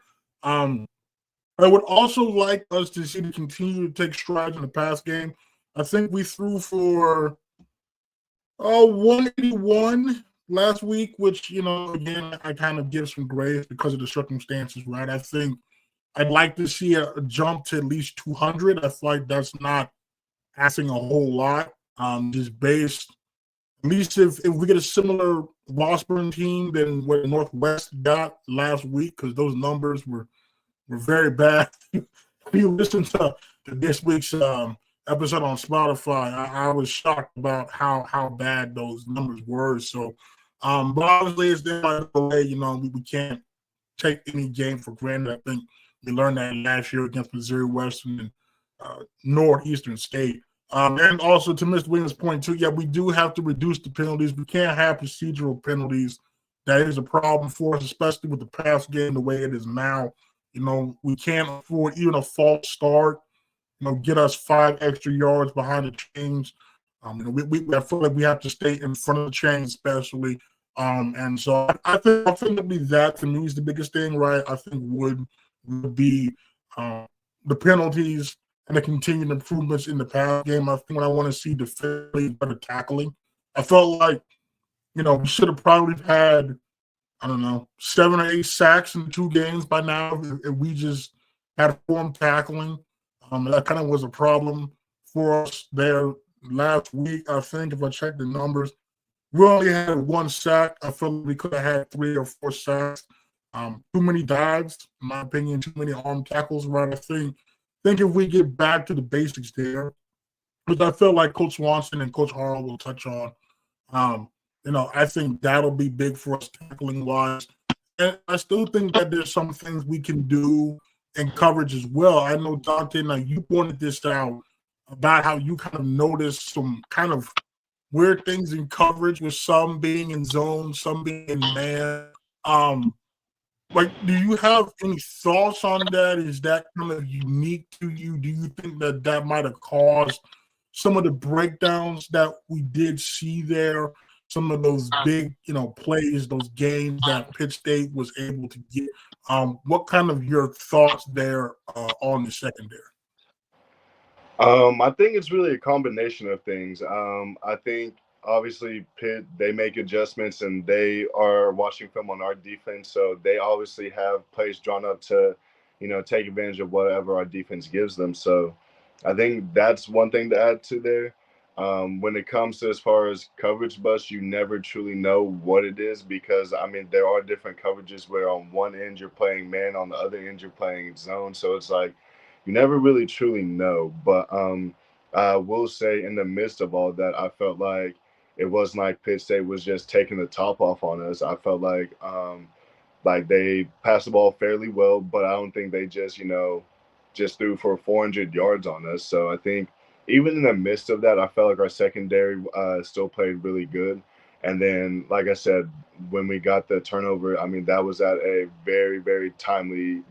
I would also like us to see to continue to take strides in the pass game. I think we threw for 181 last week, which, again, I kind of give some grace because of the circumstances, right? I think I'd like to see a jump to at least 200. I feel like that's not asking a whole lot, just based, at least if we get a similar Washburn team than what Northwest got last week, because those numbers were very bad. If you listen to this week's episode on Spotify, I was shocked about how bad those numbers were. So, but obviously, it's there by the way. We can't take any game for granted. I think we learned that last year against Missouri Western and Northeastern State. And also to Mr. Williams' point too, yeah, we do have to reduce the penalties. We can't have procedural penalties. That is a problem for us, especially with the pass game the way it is now. We can't afford even a false start, get us 5 extra yards behind the chains. I feel like we have to stay in front of the chains, especially. And so I think ultimately that to me is the biggest thing, right? I think would be the penalties and the continued improvements in the pass game. I think what I want to see defensively better tackling. I felt like, we should have probably had I don't know, 7 or 8 sacks in 2 games by now. If we just had form tackling, that kind of was a problem for us there last week. I think if I check the numbers, we only had 1 sack. I feel like we could have had 3 or 4 sacks. Too many dives, in my opinion, too many arm tackles. Right? I think if we get back to the basics there, which I feel like Coach Swanson and Coach Harrell will touch on, um, I think that'll be big for us tackling wise. And I still think that there's some things we can do in coverage as well. I know, Daunte, now you pointed this out about how you kind of noticed some kind of weird things in coverage with some being in zone, some being in man. Um, do you have any thoughts on that? Is that kind of unique to you? Do you think that that might have caused some of the breakdowns that we did see there? Some of those big, plays, those games that Pitt State was able to get. What kind of your thoughts there on the secondary? I think it's really a combination of things. I think obviously Pitt, they make adjustments and they are watching film on our defense, so they obviously have plays drawn up to, take advantage of whatever our defense gives them. So I think that's one thing to add to there. When it comes to as far as coverage busts, you never truly know what it is because there are different coverages where on one end you're playing man, on the other end you're playing zone. So it's like you never really truly know. But I will say in the midst of all that, I felt like it wasn't like Pitt State was just taking the top off on us. I felt like they passed the ball fairly well, but I don't think they just threw for 400 yards on us. So I think even in the midst of that, I felt like our secondary still played really good. And then, like I said, when we got the turnover, that was at a very, very timely,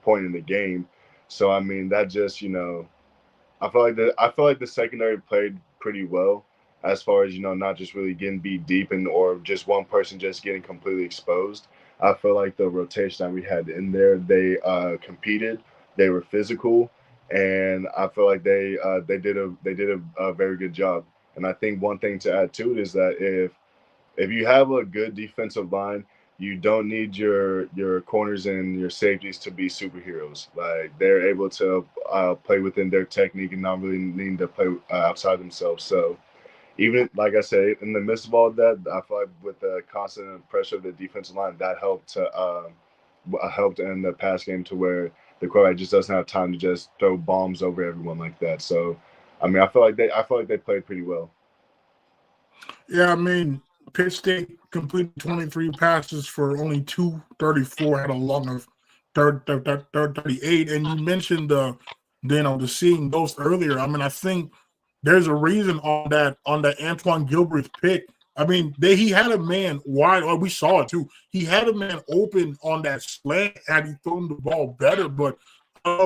point in the game. So that just, I feel like the secondary played pretty well as far as not just really getting beat deep and or just one person just getting completely exposed. I feel like the rotation that we had in there, they competed, they were physical, and I feel like they did a very good job. And I think one thing to add to it is that if you have a good defensive line, you don't need your corners and your safeties to be superheroes. Like they're able to play within their technique and not really needing to play outside themselves. So even like I say, in the midst of all of that, I feel like with the constant pressure of the defensive line, that helped in the pass game to where the quarterback just doesn't have time to just throw bombs over everyone like that. So, I feel like they played pretty well. Yeah, Pitt State completed 23 passes for only 234, had a long of 38. And you mentioned the seeing those earlier. I think there's a reason on that Antoine Gilbert pick. He had a man wide. Oh, we saw it too. He had a man open on that slant. Had he thrown the ball better, but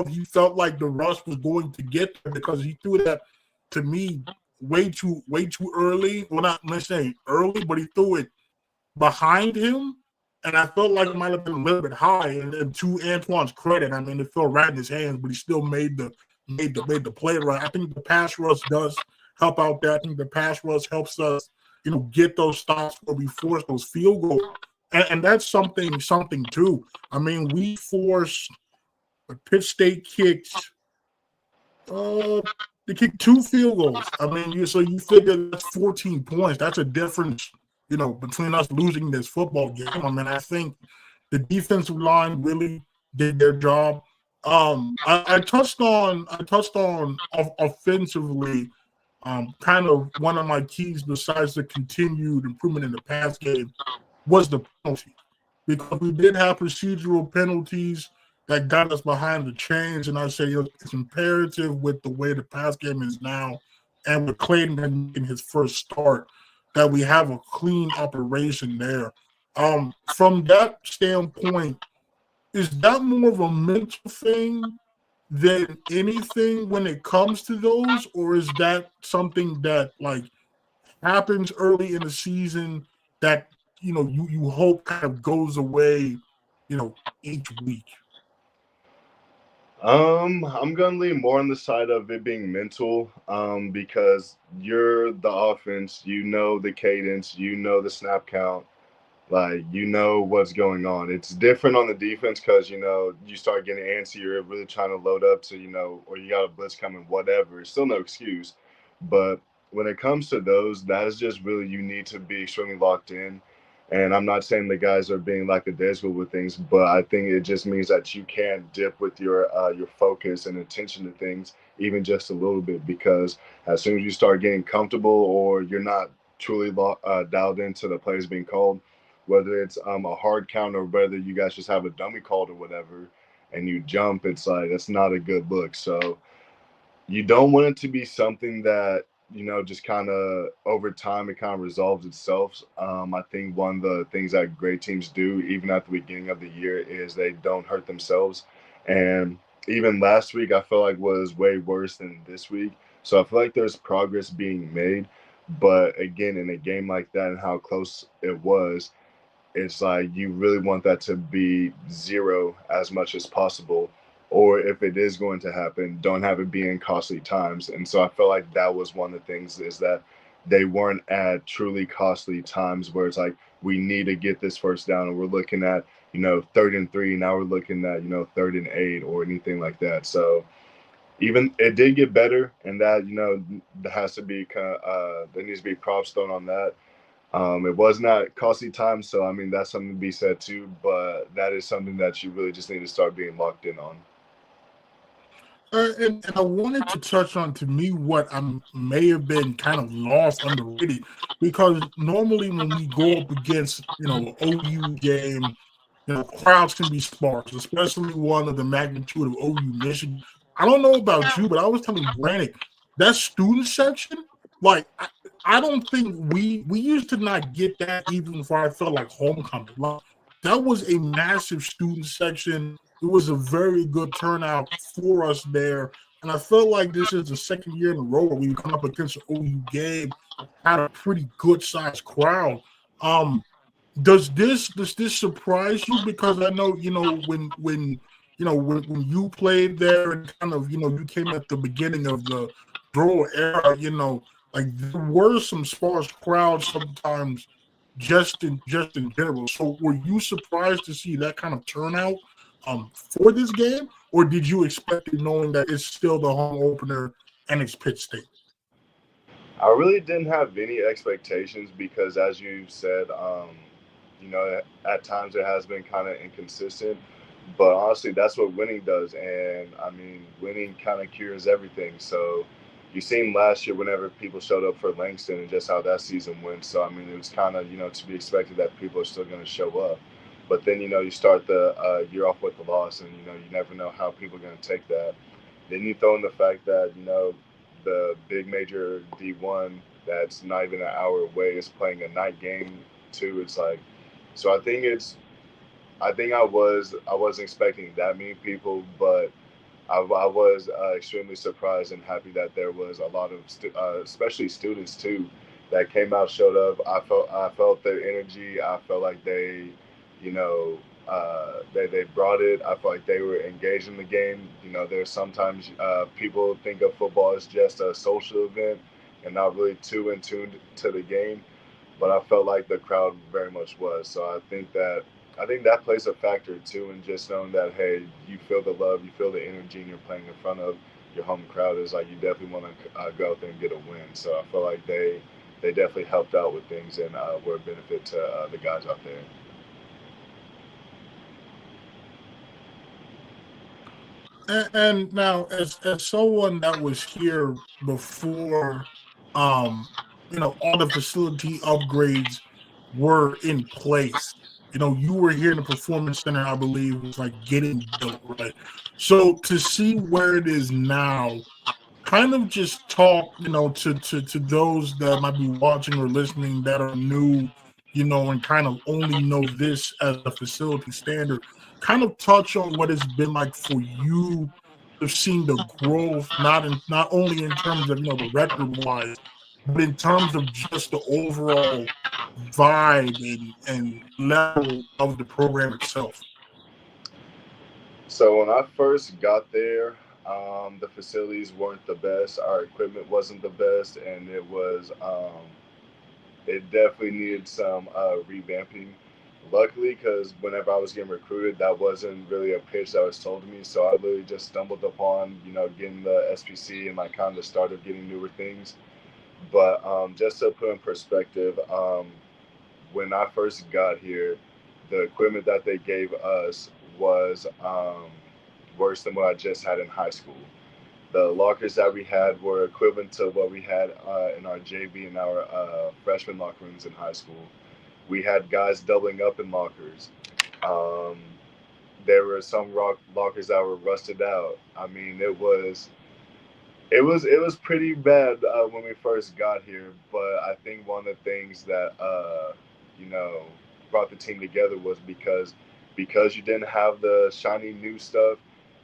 he felt like the rush was going to get there because he threw that to me way too early. Well, not necessarily early, but he threw it behind him, and I felt like it might have been a little bit high. And to Antoine's credit, it fell right in his hands, but he still made the play right. I think the pass rush does help out there. I think the pass rush helps us, get those stops where we force those field goals, and that's something too. We forced Pitt State kicked. They kicked 2 field goals. You figure that's 14 points. That's a difference, between us losing this football game. I think the defensive line really did their job. I touched on offensively. Kind of one of my keys besides the continued improvement in the pass game was the penalty, because we did have procedural penalties that got us behind the chains. And I say it's imperative with the way the pass game is now and with Clayton in his first start that we have a clean operation there. From that standpoint, is that more of a mental thing than anything when it comes to those, or is that something that happens early in the season that you hope kind of goes away, each week? I'm gonna lean more on the side of it being mental, because you're the offense, you know the cadence, you know the snap count. Like, you know what's going on. It's different on the defense because, you know, you start getting antsy. You're really trying to load up to, you know, or you got a blitz coming, whatever. It's still no excuse. But when it comes to those, that is just really, you need to be extremely locked in. And I'm not saying the guys are being lackadaisical with things, but I think it just means that you can't dip with your focus and attention to things even just a little bit, because as soon as you start getting comfortable or you're not truly dialed into the plays being called, whether it's a hard count or whether you guys just have a dummy called or whatever, and you jump, it's like that's not a good look. So you don't want it to be something that, you know, just kind of over time it kind of resolves itself. I think one of the things that great teams do, even at the beginning of the year, is they don't hurt themselves. And even last week, I feel like was way worse than this week. So I feel like there's progress being made. But again, in a game like that and how close it was, it's like you really want that to be zero as much as possible. Or if it is going to happen, don't have it be in costly times. And so I feel like that was one of the things, is that they weren't at truly costly times where it's like we need to get this first down and we're looking at, you know, 3rd and 3. Now we're looking at, you know, 3rd and 8 or anything like that. So even it did get better, and that, you know, there has to be there needs to be props thrown on that. It was not costly time, so I mean that's something to be said too. But that is something that you really just need to start being locked in on. And I wanted to touch on, to me, what may have been kind of lost, underrated, because normally when we go up against, you know, OU game, you know, crowds can be sparse, especially one of the magnitude of OU Michigan. I don't know about you, but I was telling Brandon, that student section, like I don't think we used to not get that even for, I felt like, homecoming. Like, that was a massive student section. It was a very good turnout for us there. And I felt like this is the second year in a row where we come up against an OU game, had a pretty good sized crowd. Um, does this surprise you? Because I know, you know, when you played there and kind of, you know, you came at the beginning of the draw era, you know, like there were some sparse crowds sometimes, just in general. So were you surprised to see that kind of turnout for this game, or did you expect it, knowing that it's still the home opener and it's Pitt State? I really didn't have any expectations because, as you said, you know, at times it has been kind of inconsistent. But honestly, that's what winning does. And I mean, winning kind of cures everything. So you seen last year whenever people showed up for Langston and just how that season went. So, I mean, it was kind of, you know, to be expected that people are still going to show up. But then, you know, you start the year off with the loss, and, you know, you never know how people are going to take that. Then you throw in the fact that, you know, the big major D1 that's not even an hour away is playing a night game too. It's like, so I think I wasn't expecting that many people, but I was extremely surprised and happy that there was a lot of especially students too that came out, showed up. I felt their energy. I felt like they, you know, they brought it. I felt like they were engaged in the game. You know, there's sometimes people think of football as just a social event and not really too in tune to the game, but I felt like the crowd very much was. So I think that plays a factor too, in just knowing that, hey, you feel the love, you feel the energy, and you're playing in front of your home crowd, is like you definitely want to go out there and get a win. So I feel like they definitely helped out with things and were a benefit to the guys out there. And now, as someone that was here before, um, you know, all the facility upgrades were in place. You know, you were here in the performance center, I believe, was like getting built, right? So to see where it is now, kind of just talk, you know, to those that might be watching or listening that are new, you know, and kind of only know this as a facility standard. Kind of touch on what it's been like for you to seeing the growth, not only in terms of, you know, the record wise, but in terms of just the overall vibe and level of the program itself. So when I first got there, the facilities weren't the best. Our equipment wasn't the best, and it definitely needed some revamping. luckily, because whenever I was getting recruited, that wasn't really a pitch that was told to me. So I literally just stumbled upon, getting the SPC and like kind of started getting newer things. But just to put in perspective, when I first got here, the equipment that they gave us was worse than what I just had in high school. The lockers that we had were equivalent to what we had in our JV and our freshman locker rooms in high school. We had guys doubling up in lockers. Um, there were some lockers that were rusted out. I mean, it was pretty bad when we first got here. But I think one of the things that you know brought the team together was because you didn't have the shiny new stuff.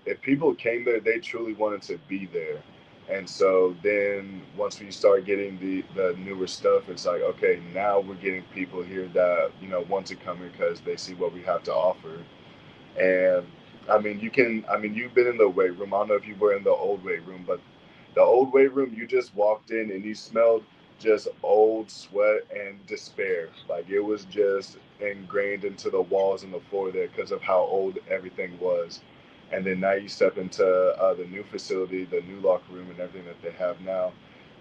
If people came there, they truly wanted to be there. And so then once we start getting the newer stuff, it's like, okay, now we're getting people here that, want to come here because they see what we have to offer. And you've been in the weight room. I don't know if you were in the old weight room, but the old weight room, you just walked in and you smelled just old sweat and despair. Like it was just ingrained into the walls and the floor there because of how old everything was. And then now you step into the new facility, the new locker room, and everything that they have now.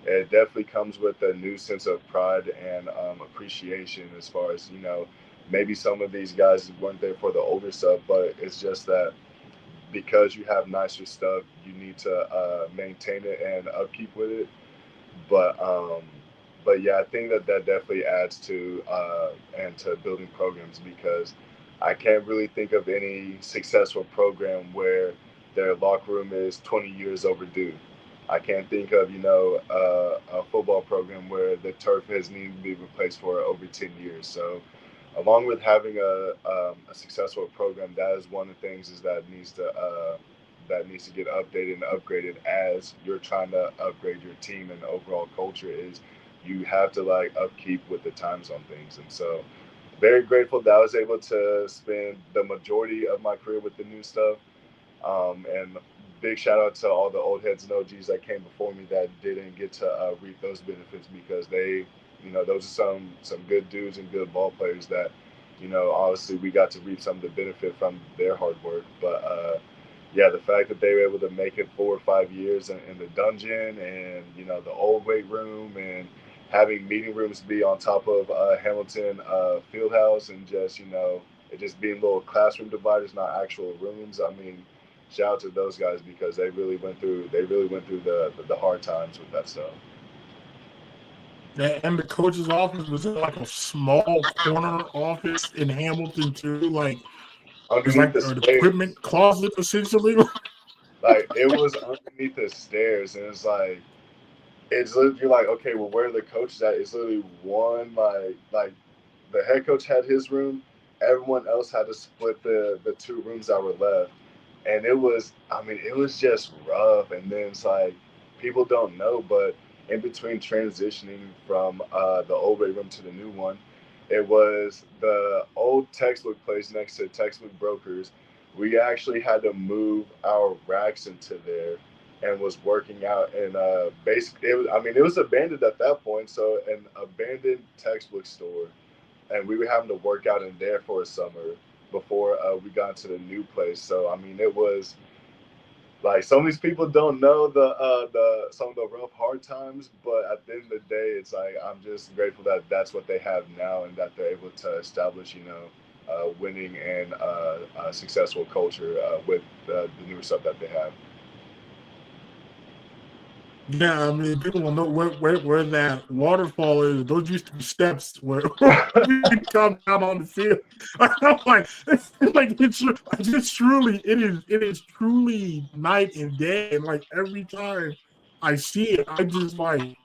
It definitely comes with a new sense of pride and appreciation as far as, maybe some of these guys weren't there for the older stuff, but it's just that because you have nicer stuff, you need to maintain it and upkeep with it. But yeah, I think that definitely adds to and to building programs because I can't really think of any successful program where their locker room is 20 years overdue. I can't think of a football program where the turf has needed to be replaced for over 10 years. So along with having a successful program, that is one of the things is that needs to get updated and upgraded as you're trying to upgrade your team and overall culture is you have to like upkeep with the times on things. And so very grateful that I was able to spend the majority of my career with the new stuff. And big shout out to all the old heads and OGs that came before me that didn't get to reap those benefits because they, those are some good dudes and good ball players that, obviously we got to reap some of the benefit from their hard work. But yeah, the fact that they were able to make it 4 or 5 years in the dungeon and, the old weight room and having meeting rooms be on top of Hamilton Fieldhouse and just, it just being little classroom dividers, not actual rooms. I mean, shout out to those guys because they really went through the hard times with that stuff. Yeah, and the coach's office was in like a small corner office in Hamilton too. Like it's Underneath like the an stairs, equipment closet essentially. like it was underneath the stairs, and it's like it's literally you're like, okay, well, where are the coaches at? It's literally one like the head coach had his room, everyone else had to split the two rooms that were left, and it was just rough. And then it's like people don't know, but in between transitioning from the old weight room to the new one, it was the old textbook place next to textbook brokers. We actually had to move our racks into there and was working out and basically it was abandoned at that point, so an abandoned textbook store, and we were having to work out in there for a summer before we got to the new place. So it was like some of these people don't know the some of the rough hard times, but at the end of the day, it's like I'm just grateful that that's what they have now and that they're able to establish winning and successful culture with the newer stuff that they have. Yeah, I mean, people don't know where that waterfall is. Those used to be steps where we could come down on the field. I'm like, it is truly night and day. And like every time I see it, I just like,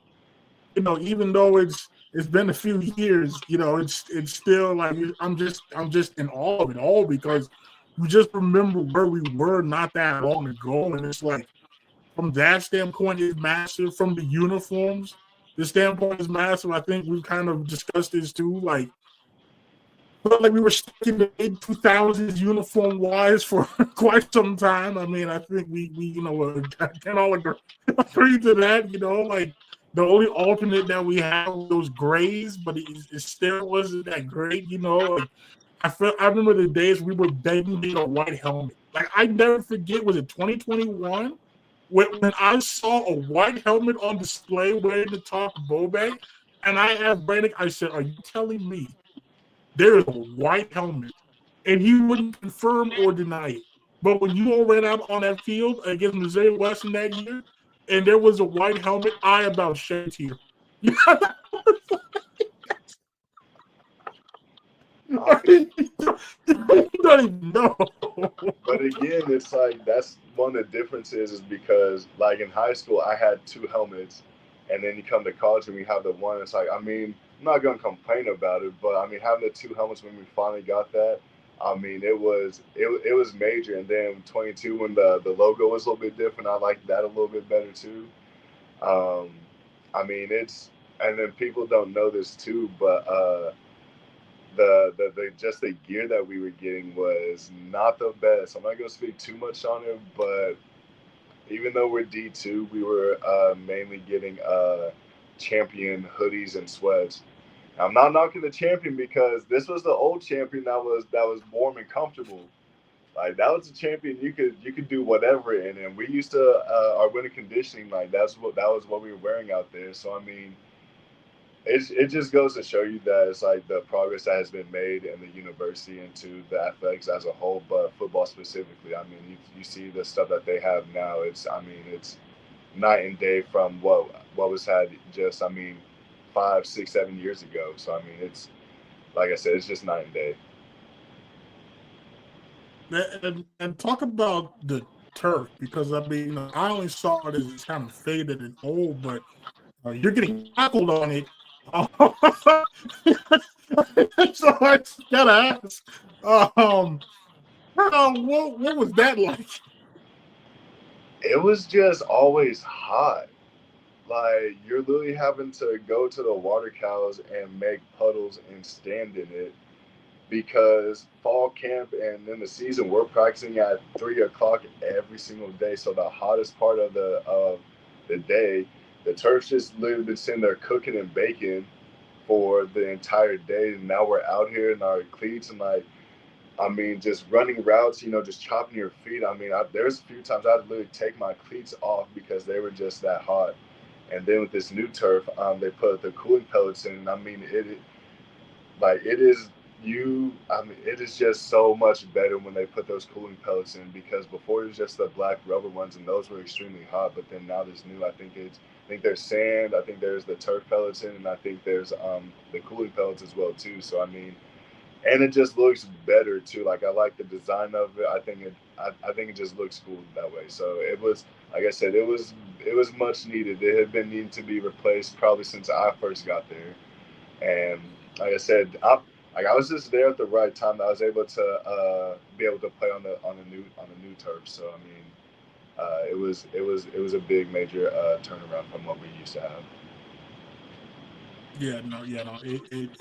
even though it's been a few years, it's still like I'm just in awe of it all because you just remember where we were not that long ago, and it's like from that standpoint is massive. From the uniforms, the standpoint is massive. I think we've kind of discussed this too. Like, felt like we were stuck in the mid-2000s uniform wise for quite some time. I mean, I think we can all agree to that. Like the only alternate that we have was those grays, but it still wasn't that great. Like I remember the days we were begging to get a white helmet. Like I never forget, was it 2021 when I saw a white helmet on display wearing the top Bobek, and I asked Brandon, I said, "Are you telling me there is a white helmet?" And he wouldn't confirm or deny it. But when you all ran out on that field against Missouri Western that year, and there was a white helmet, I about shed a tear. I mean, You don't even know. but again, it's like that's one of the differences is because like in high school I had two helmets, and then you come to college and we have the one. It's like I mean I'm not gonna complain about it, but I mean having the two helmets when we finally got that, I mean it was major. And then 22 when the logo was a little bit different, I liked that a little bit better too. Um, I mean it's and then people don't know this too, but the just the gear that we were getting was not the best. I'm not gonna speak too much on it, but even though we're D2, we were mainly getting champion hoodies and sweats. I'm not knocking the champion because this was the old champion that was warm and comfortable. Like that was a champion you could do whatever in, and we used to our winter conditioning like that was what we were wearing out there. So I mean, it just goes to show you that it's like the progress that has been made in the university into the athletics as a whole, but football specifically. I mean, you see the stuff that they have now. It's night and day from what was had just 5, 6, 7 years ago. So I mean, it's like I said, it's just night and day. And talk about the turf, because I mean, I only saw it as it's kind of faded and old, but you're getting tackled on it. So I just gotta ask, what was that like? It was just always hot. Like you're literally having to go to the water cows and make puddles and stand in it because fall camp and in the season we're practicing at 3 o'clock every single day. So the hottest part of the day, the turf's just literally been sitting there cooking and baking for the entire day. And now we're out here in our cleats and like I mean, just running routes, just chopping your feet. I mean, there's a few times I had to literally take my cleats off because they were just that hot. And then with this new turf, they put the cooling pellets in. And I mean, it is I mean, it is just so much better when they put those cooling pellets in because before it was just the black rubber ones and those were extremely hot. But then now this new, I think there's sand, I think there's the turf pellets in, and I think there's the cooling pellets as well too. So I mean, and it just looks better too. Like I like the design of it. I think it just looks cool that way. So it was, like I said, it was much needed. It had been needing to be replaced probably since I first got there. And like I said, I was just there at the right time. I was able to be able to play on the new turf. So I mean, it was a big major turnaround from what we used to have. Yeah, no. It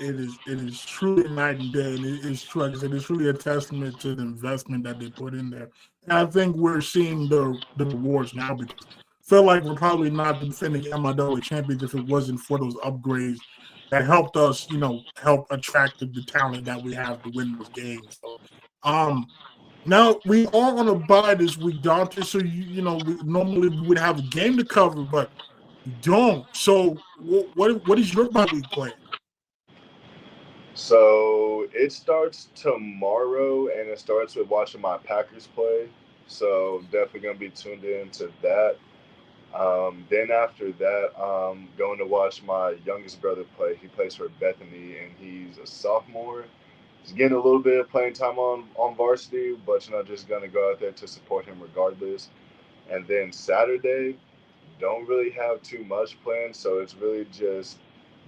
is truly night and day, and it is true. Like I said, it's truly a testament to the investment that they put in there. And I think we're seeing the rewards now because I feel like we're probably not the defending MIAA champions if it wasn't for those upgrades that helped us, help attract the talent that we have to win those games. So, now we are on a bye this week, Dante. So we normally would have a game to cover, but we don't. So what is your bye week plan? So it starts tomorrow, and it starts with watching my Packers play. So definitely gonna be tuned in to that. Then after that, going to watch my youngest brother play. He plays for Bethany, and he's a sophomore. He's getting a little bit of playing time on varsity, but just gonna go out there to support him regardless. And then Saturday, don't really have too much planned, so it's really just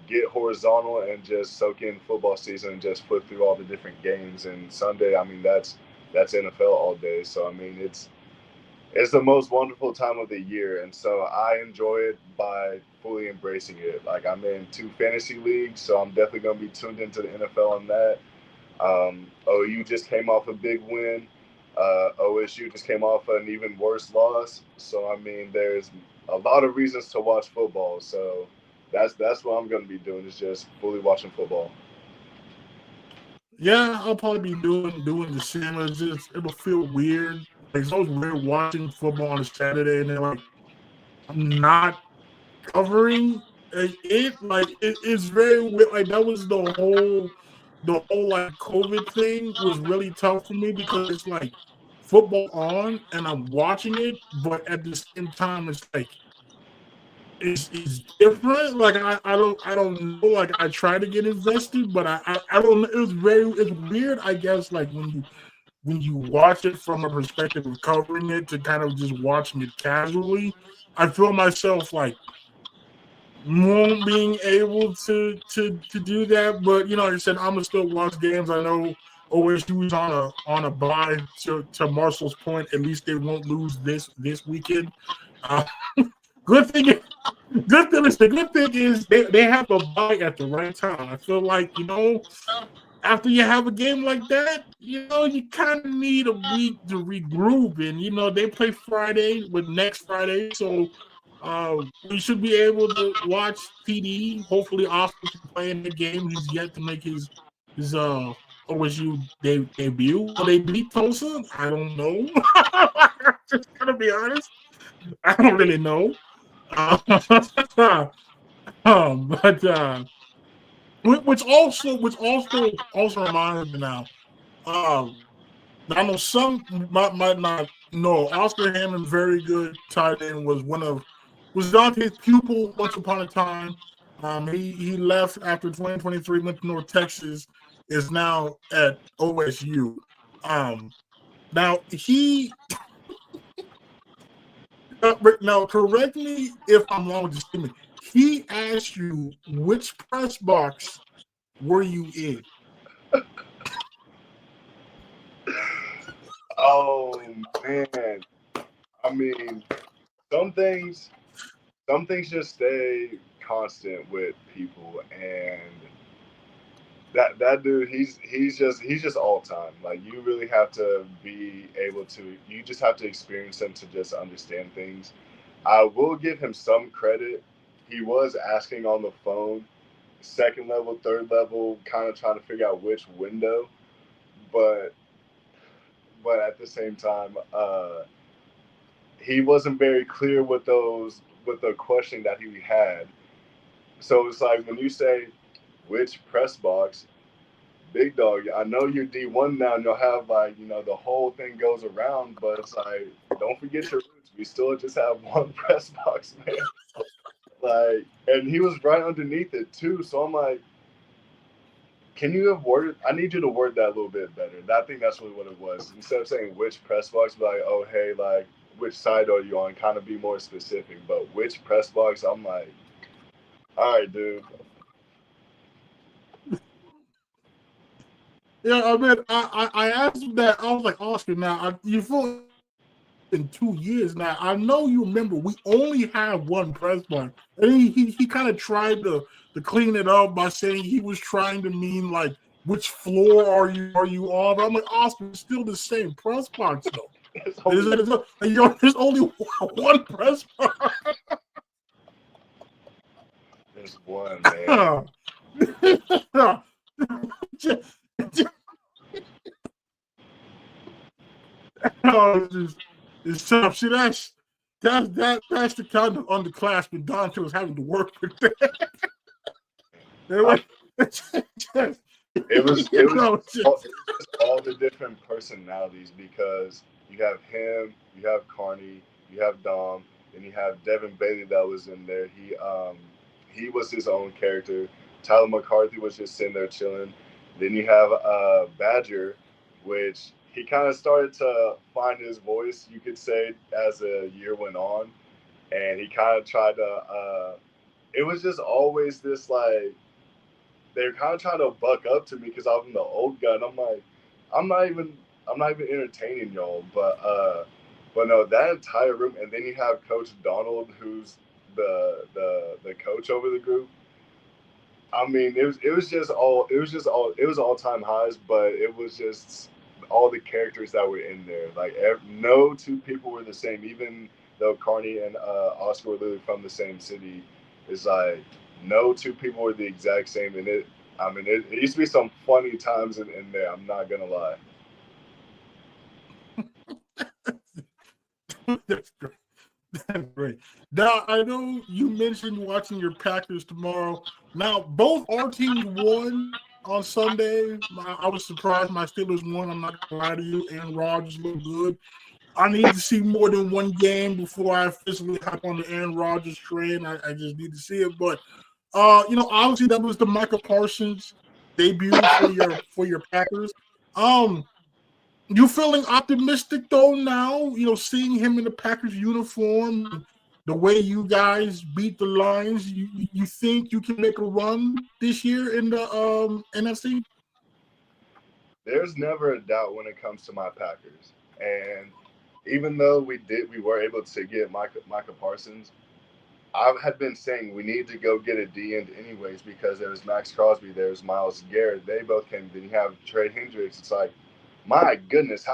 get horizontal and just soak in football season and just flip through all the different games. And Sunday, I mean that's NFL all day, so I mean it's the most wonderful time of the year, and so I enjoy it by fully embracing it. Like I'm in 2 fantasy leagues, so I'm definitely gonna be tuned into the NFL on that. OU just came off a big win. OSU just came off an even worse loss. So I mean, there's a lot of reasons to watch football. So that's what I'm going to be doing is just fully watching football. Yeah, I'll probably be doing the same. It'll feel weird. Like it's always weird watching football on a Saturday and then like I'm not covering it. Like it's very weird. Like that was the whole like COVID thing was really tough for me because it's like football on and I'm watching it, but at the same time it's like it's different. Like I don't know. Like I try to get invested, but I don't. It's weird. I guess like when you watch it from a perspective of covering it to kind of just watching it casually, I feel myself like won't being able to do that. But like I said, I'm gonna still watch games. I know OSU's on a bye. To Marshall's point, at least they won't lose this weekend. Uh, good thing. The good thing is they have a bye at the right time. I feel like after you have a game like that, you kind of need a week to regroup, and they play Friday with next Friday, so we should be able to watch TD. Hopefully, Oscar can play in the game. He's yet to make his OSU debut. Will they beat Tulsa? I don't know. Just gonna be honest. I don't really know. But which also reminds me now. I know some might not know Oscar Hammond, very good tight end, was Dante's pupil once upon a time. He left after 2023, went to North Texas, is now at OSU. Now he now correct me if I'm wrong with this statement. He asked you which press box were you in? Oh man, I mean, some things, some things just stay constant with people, and that dude, he's just all time. Like you really have to be able to, you just have to experience them to just understand things. I will give him some credit. He was asking on the phone, second level, third level, kind of trying to figure out which window, but at the same time, he wasn't very clear with the question that he had. So it's like when you say which press box, big dog, I know you're D1 now and you'll have like, the whole thing goes around, but it's like, don't forget your roots. We still just have one press box, man. Like, and he was right underneath it too. So I'm like, can you have worded? I need you to word that a little bit better. I think that's really what it was. Instead of saying which press box, be like, oh, hey, like, which side are you on? Kind of be more specific. But which press box? I'm like, all right, dude. Yeah, I mean, I asked him that. I was like, Oscar, now you feel in 2 years now. I know you remember we only have one press box, and he kind of tried to clean it up by saying he was trying to mean like which floor are you on? But I'm like, Oscar, it's still the same press box though. There's only one press box. There's one, man. It's tough. See, that's the kind of underclassmen Daunte was having to work with. It was all the different personalities because you have him, you have Carney, you have Dom, and you have Devin Bailey that was in there. He was his own character. Tyler McCarthy was just sitting there chilling. Then you have Badger, which he kind of started to find his voice, you could say, as the year went on, and he kind of tried to. It was just always this like they're kind of trying to buck up to me because I'm the old guy. And I'm like, I'm not even entertaining y'all. But no, that entire room, and then you have Coach Donald, who's the coach over the group. I mean, it was all time highs, but it was just all the characters that were in there. Like no two people were the same, even though Carney and Oscar were literally from the same city. It's like no two people were the exact same, and I mean, it used to be some funny times in there. I'm not gonna lie. That's great. That's great. Now, I know you mentioned watching your Packers tomorrow. Now, both our teams won on Sunday. I was surprised my Steelers won. I'm not going to lie to you. Aaron Rodgers looked good. I need to see more than one game before I officially hop on the Aaron Rodgers train. I just need to see it. But, obviously that was the Micah Parsons debut for your Packers. You feeling optimistic though now? Seeing him in the Packers uniform, the way you guys beat the Lions. You think you can make a run this year in the NFC? There's never a doubt when it comes to my Packers, and even though we were able to get Micah Parsons, I had been saying we need to go get a D end anyways because there's Max Crosby, there's Myles Garrett, they both came. Then you have Trey Hendricks. It's like, my goodness,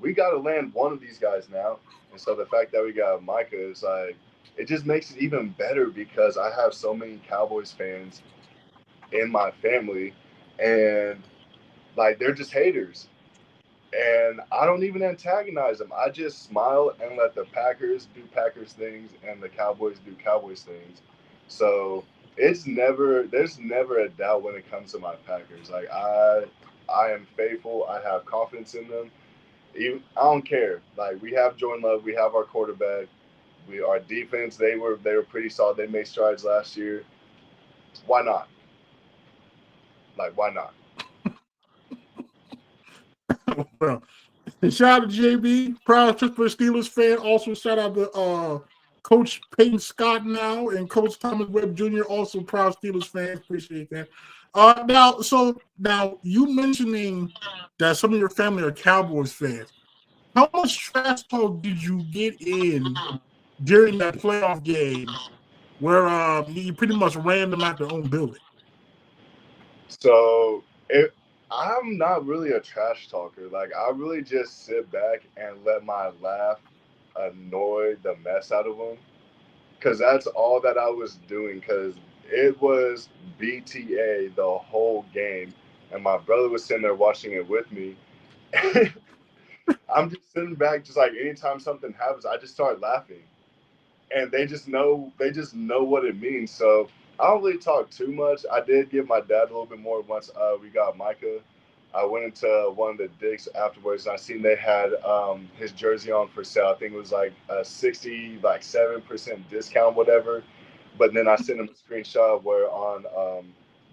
we got to land one of these guys now. And so the fact that we got Micah is like, it just makes it even better because I have so many Cowboys fans in my family, and like they're just haters. And I don't even antagonize them. I just smile and let the Packers do Packers things and the Cowboys do Cowboys things. So there's never a doubt when it comes to my Packers. Like I am faithful. I have confidence in them. I don't care. Like we have Jordan Love, we have our quarterback, our defense. They were pretty solid. They made strides last year. Why not? Like why not? Well, shout out to JB, proud Pittsburgh Steelers fan. Also shout out to Coach Peyton Scott now and Coach Thomas Webb Jr. Also proud Steelers fans. Appreciate that. Now you mentioning that some of your family are Cowboys fans. How much trash talk did you get in during that playoff game where you pretty much ran them out their own building? So I'm not really a trash talker. Like I really just sit back and let my laugh annoy the mess out of them, because that's all that I was doing. Because it was BTA the whole game, and my brother was sitting there watching it with me. I'm just sitting back, just like anytime something happens, I just start laughing, and they just know what it means. So I don't really talk too much. I did give my dad a little bit more once we got Micah. I went into one of the digs afterwards, and I seen they had his jersey on for sale. I think it was like a 7% discount, whatever. But then I sent him a screenshot where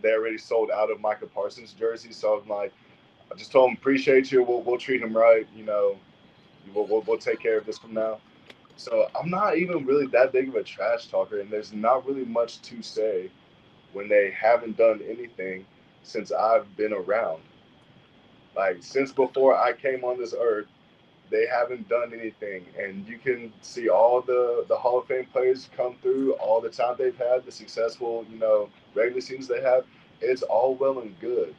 they already sold out of Micah Parsons' jersey. So I'm like, I just told him, appreciate you. We'll treat him right. We'll take care of this from now. So I'm not even really that big of a trash talker, and there's not really much to say when they haven't done anything since I've been around. Like since before I came on this earth, they haven't done anything, and you can see all the Hall of Fame players come through, all the time they've had, the successful regular seasons they have. It's all well and good,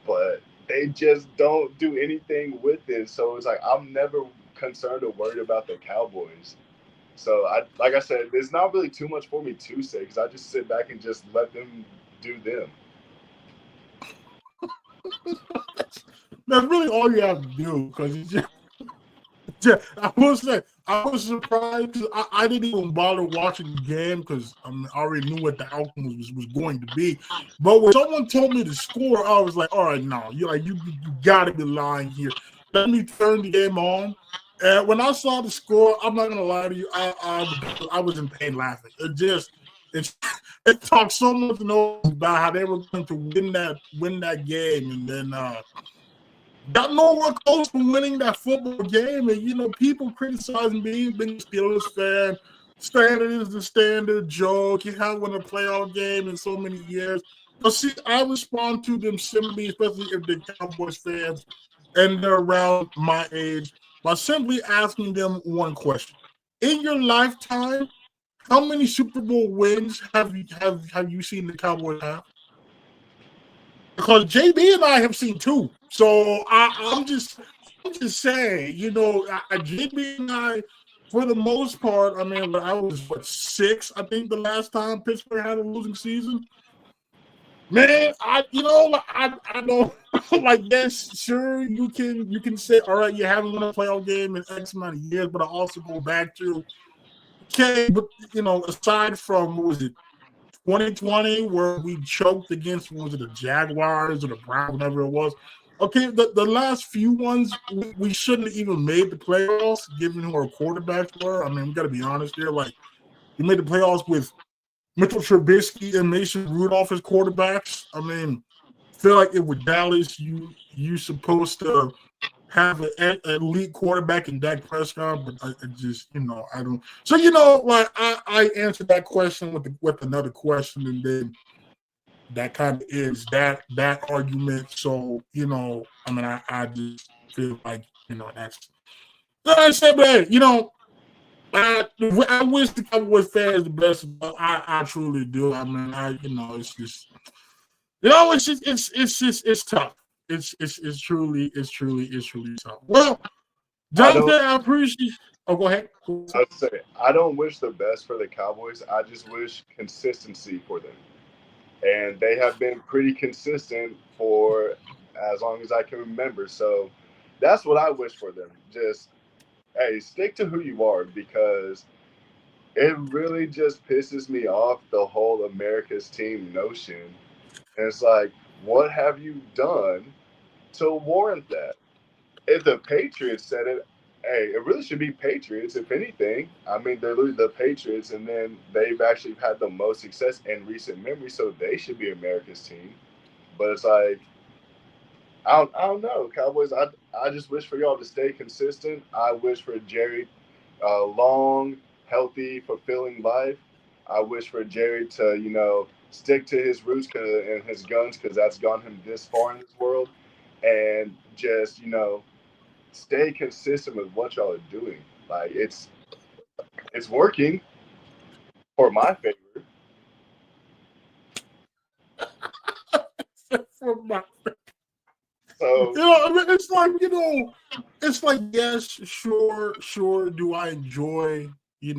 but they just don't do anything with it. So it's like I'm never concerned or worried about the Cowboys. So like I said, there's not really too much for me to say because I just sit back and just let them do them. That's really all you have to do because I will say I was surprised because I didn't even bother watching the game because I already knew what the outcome was going to be. But when someone told me the score, I was like, all right, no, you got to be lying here. Let me turn the game on. And when I saw the score, I'm not gonna lie to you, I was in pain laughing. It talked so much about how they were going to win that game, and then got nowhere close to winning that football game. And people criticizing me being a Steelers fan. Standard is the standard joke. You haven't won a playoff game in so many years. But see, I respond to them simply, especially if they're Cowboys fans and they're around my age, by simply asking them one question. In your lifetime, how many Super Bowl wins have you seen the Cowboys have? Because JB and I have seen 2. So I'm just saying, JB and I, for the most part, I mean, I was 6, I think, the last time Pittsburgh had a losing season. Man, I don't like yes, sure you can say, all right, you haven't won a playoff game in X amount of years, but I also go back to okay, but aside from what was it 2020 where we choked against what was it the Jaguars or the Browns, whatever it was. Okay, the last few ones we shouldn't have even made the playoffs given who our quarterbacks were. I mean, we gotta be honest here. Like we made the playoffs with Mitchell Trubisky and Mason Rudolph as quarterbacks. I mean, feel like if with Dallas, you supposed to have an elite quarterback in Dak Prescott, but I just I don't. So like I answered that question with another question, and then that kind of is that argument. So I mean, I just feel like that's. I said, but I wish the Cowboys fans the best, but I truly do. I mean, it's just it's tough. It's truly tough. Well, Daunte, I appreciate. Oh, go ahead. I'd say I don't wish the best for the Cowboys. I just wish consistency for them, and they have been pretty consistent for as long as I can remember. So that's what I wish for them. Just hey, stick to who you are because it really just pisses me off the whole America's team notion. And it's like, what have you done to warrant that? If the Patriots said it, hey, it really should be Patriots, if anything. I mean, they're the Patriots, and then they've actually had the most success in recent memory, so they should be America's team. But it's like, I don't know, Cowboys. I just wish for y'all to stay consistent. I wish for Jerry a long, healthy, fulfilling life. I wish for Jerry to, stick to his roots and his guns because that's gotten him this far in this world. And just, stay consistent with what y'all are doing. Like, it's working for my favor. For my So, I mean, it's like yes, sure. Do I enjoy the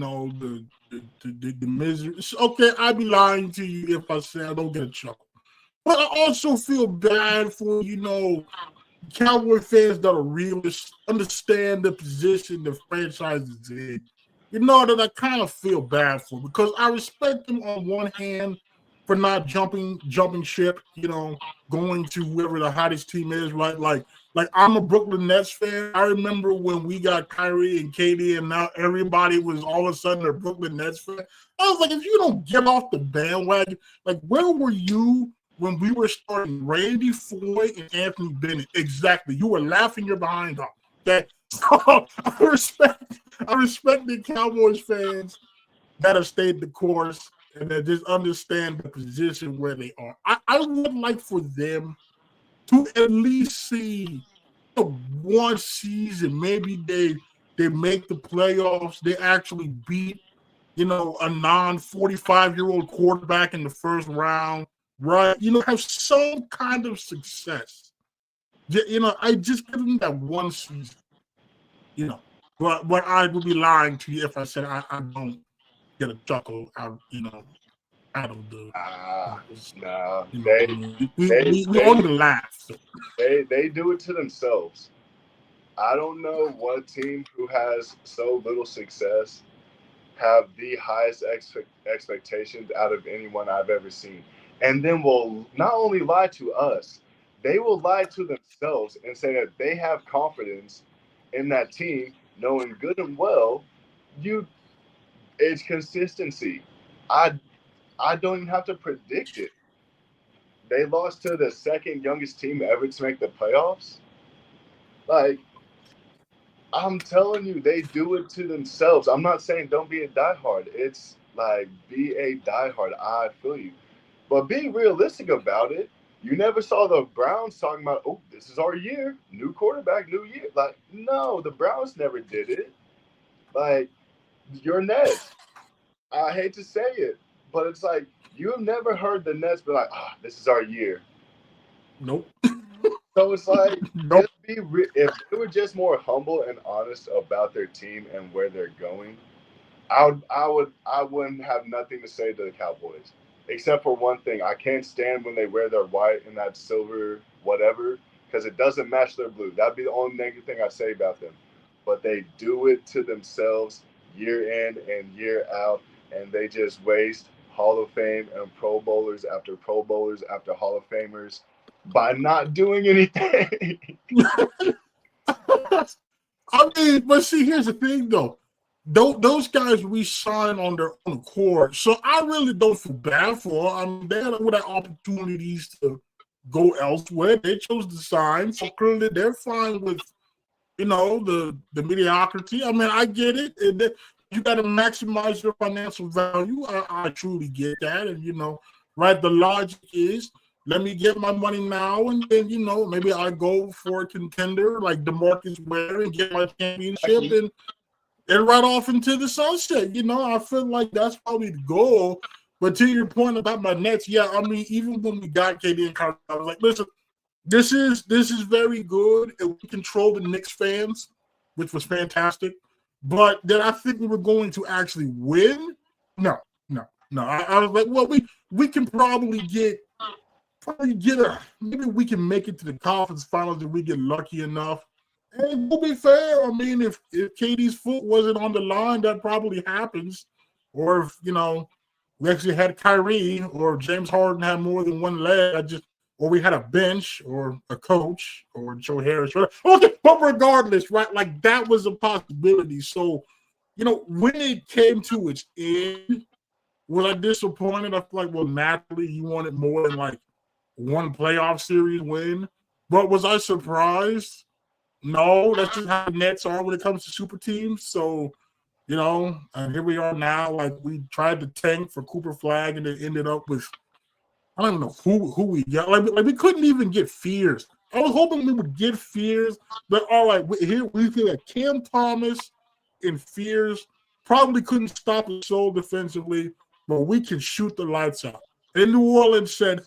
misery? Okay, I'd be lying to you if I say I don't get a chuckle. But I also feel bad for Cowboy fans that are realists, understand the position the franchise is in. That I kind of feel bad for because I respect them on one hand for not jumping ship, going to whoever the hottest team is, right? Like I'm a Brooklyn Nets fan. I remember when we got Kyrie and KD, and now everybody was all of a sudden a Brooklyn Nets fan. I was like, if you don't get off the bandwagon, like where were you when we were starting Randy Foy and Anthony Bennett? Exactly. You were laughing your behind off. Okay. So I respect the Cowboys fans that have stayed the course and that just understand the position where they are. I would like for them to at least see one season. Maybe they make the playoffs. They actually beat, a non-45-year-old quarterback in the first round, right? Have some kind of success. I just give them that one season, But I would be lying to you if I said I don't get a chuckle out, out of the. nah, We only laugh. So. they do it to themselves. I don't know what team who has so little success have the highest expectations out of anyone I've ever seen. And then will not only lie to us, they will lie to themselves and say that they have confidence in that team, knowing good and well, it's consistency. I don't even have to predict it. They lost to the second youngest team ever to make the playoffs. Like, I'm telling you, they do it to themselves. I'm not saying don't be a diehard. It's like, be a diehard. I feel you. But being realistic about it, you never saw the Browns talking about, oh, this is our year. New quarterback, new year. Like, no, the Browns never did it. Like, your Nets. I hate to say it, but it's like, you've never heard the Nets be like, this is our year. Nope. So it's like, nope. If they were just more humble and honest about their team and where they're going, I wouldn't have nothing to say to the Cowboys. except for one thing. I can't stand when they wear their white and that silver whatever because it doesn't match their blue. That'd be the only negative thing I say about them. But they do it to themselves year in and year out, and they just waste Hall of Fame and Pro Bowlers after Pro Bowlers after Hall of Famers by not doing anything. I mean, but see, here's the thing, though. Those guys re-sign on their own accord, so I really don't feel bad for them. I mean, they had opportunities to go elsewhere. They chose to sign, so clearly they're fine with, the mediocrity. I mean, I get it. You got to maximize your financial value. I truly get that, and right. The logic is, let me get my money now, and then maybe I go for a contender like DeMarcus Ware and get my championship and right off into the sunset. I feel like that's probably the goal. But to your point about my Nets, yeah, I mean, even when we got KD and Kyrie, I was like, listen, this is very good, and we control the Knicks fans, which was fantastic. But did I think we were going to actually win? No. I was like, well, we can probably get maybe we can make it to the conference finals if we get lucky enough. And to be fair, I mean, if KD's foot wasn't on the line, that probably happens. Or if, we actually had Kyrie or James Harden had more than one leg, or we had a bench or a coach or Joe Harris. Okay, but regardless, right, like that was a possibility. So, when it came to its end, was I disappointed? I feel like, well, naturally, you wanted more than like one playoff series win. But was I surprised? No, that's just how the Nets are when it comes to super teams. So, and here we are now. Like, we tried to tank for Cooper Flag, and it ended up with, I don't know who we got. Like we couldn't even get Fears. I was hoping we would get Fears, but all right, here we feel like Cam Thomas and Fears probably couldn't stop us so defensively, but we can shoot the lights out. And New Orleans said,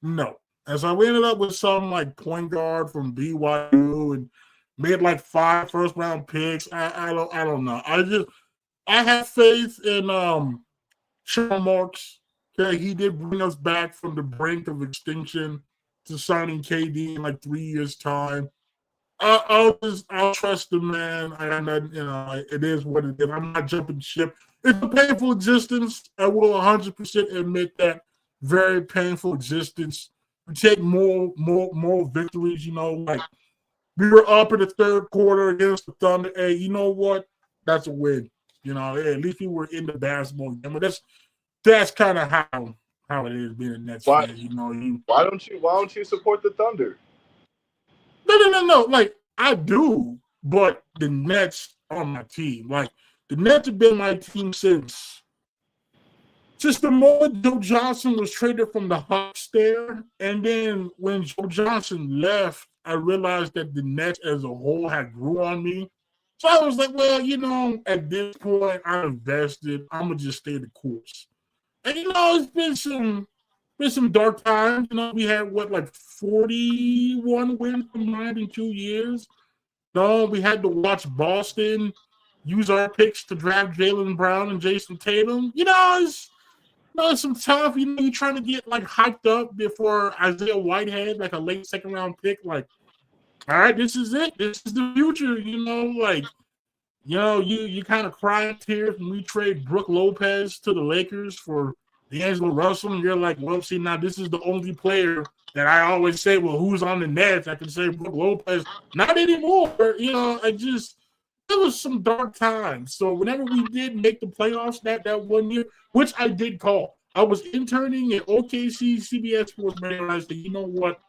no. And so we ended up with some like point guard from BYU and made like 5 first-round picks. I don't know. I have faith in Sean Marks. Okay, he did bring us back from the brink of extinction to signing KD in like 3 years' time. I'll trust the man. It is what it is. I'm not jumping ship. It's a painful existence. I will 100% admit that. Very painful existence. We take more victories. Like we were up in the third quarter against the Thunder. Hey, you know what? That's a win. At least we were in the basketball game. But that's kind of how it is being a Nets fan. Why don't you support the Thunder? No. Like, I do, but the Nets are my team. Like, the Nets have been my team since the moment Joe Johnson was traded from the Hawks there. And then when Joe Johnson left, I realized that the Nets as a whole had grew on me. So I was like, well, at this point, I'm invested. I'm going to just stay the course. And, it's been some dark times. We had, 41 wins combined in 2 years. No, we had to watch Boston use our picks to draft Jaylen Brown and Jason Tatum. It's some tough. You're trying to get, hyped up before Isaiah Whitehead, like a late second-round pick. Like, all right, this is it. This is the future, you kind of cry in tears when we trade Brooke Lopez to the Lakers for D'Angelo Russell, and you're like, well, see, now this is the only player that I always say, well, who's on the Nets? I can say Brooke Lopez. Not anymore. It was some dark times. So whenever we did make the playoffs that 1 year, which I did call, I was interning at OKC CBS Sports Radio, and I said, you know what?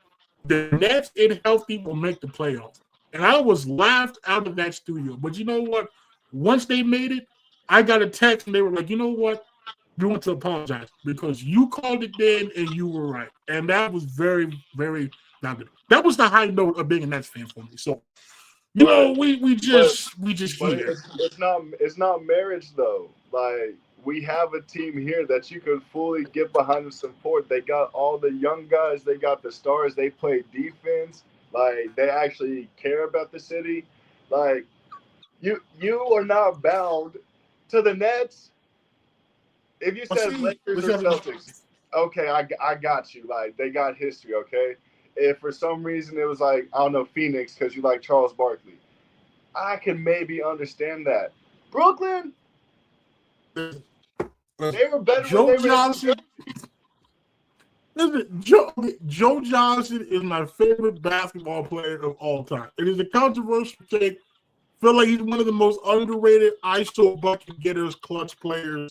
The Nets in healthy will make the playoffs. And I was laughed out of that studio. But you know what? Once they made it, I got a text, and they were like, you know what? You want to apologize because you called it then and you were right. And that was very, very not good. That was the high note of being a Nets fan for me. So, we just here. It's not marriage though. Like, we have a team here that you can fully get behind and support. They got all the young guys. They got the stars. They play defense. Like, they actually care about the city. Like, you are not bound to the Nets. If you said Lakers or Celtics, okay, I got you. Like, they got history, okay? If for some reason it was like, I don't know, Phoenix because you like Charles Barkley, I can maybe understand that. Brooklyn, they were better Joe when they Johnson. Listen, Joe Johnson is my favorite basketball player of all time. It is a controversial take. I feel like he's one of the most underrated ISO bucket getters, clutch players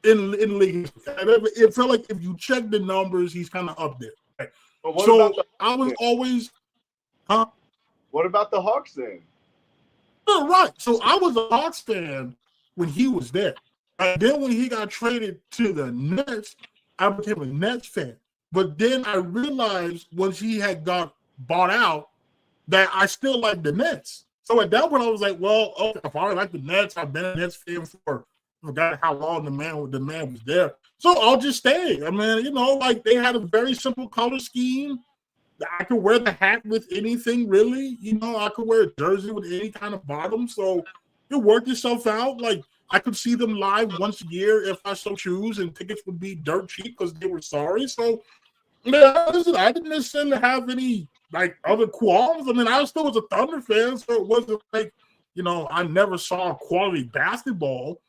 in league. It felt like if you check the numbers, he's kind of up there. Right? So I was always, What about the Hawks then? Oh, right. So I was a Hawks fan when he was there. And then when he got traded to the Nets, I became a Nets fan. But then I realized once he had got bought out that I still like the Nets. So at that point, I was like, well, okay, if I like the Nets, I've been a Nets fan for I forgot how long the man was there. So I'll just stay. I mean, you know, like they had a very simple color scheme. I could wear the hat with anything, really. You know, I could wear a jersey with any kind of bottom. So it worked itself out. Like I could see them live once a year if I so choose, and tickets would be dirt cheap because they were sorry. So yeah, listen, I didn't necessarily have any like other qualms. I mean, I still was a Thunder fan, so it wasn't like, you know, I never saw quality basketball.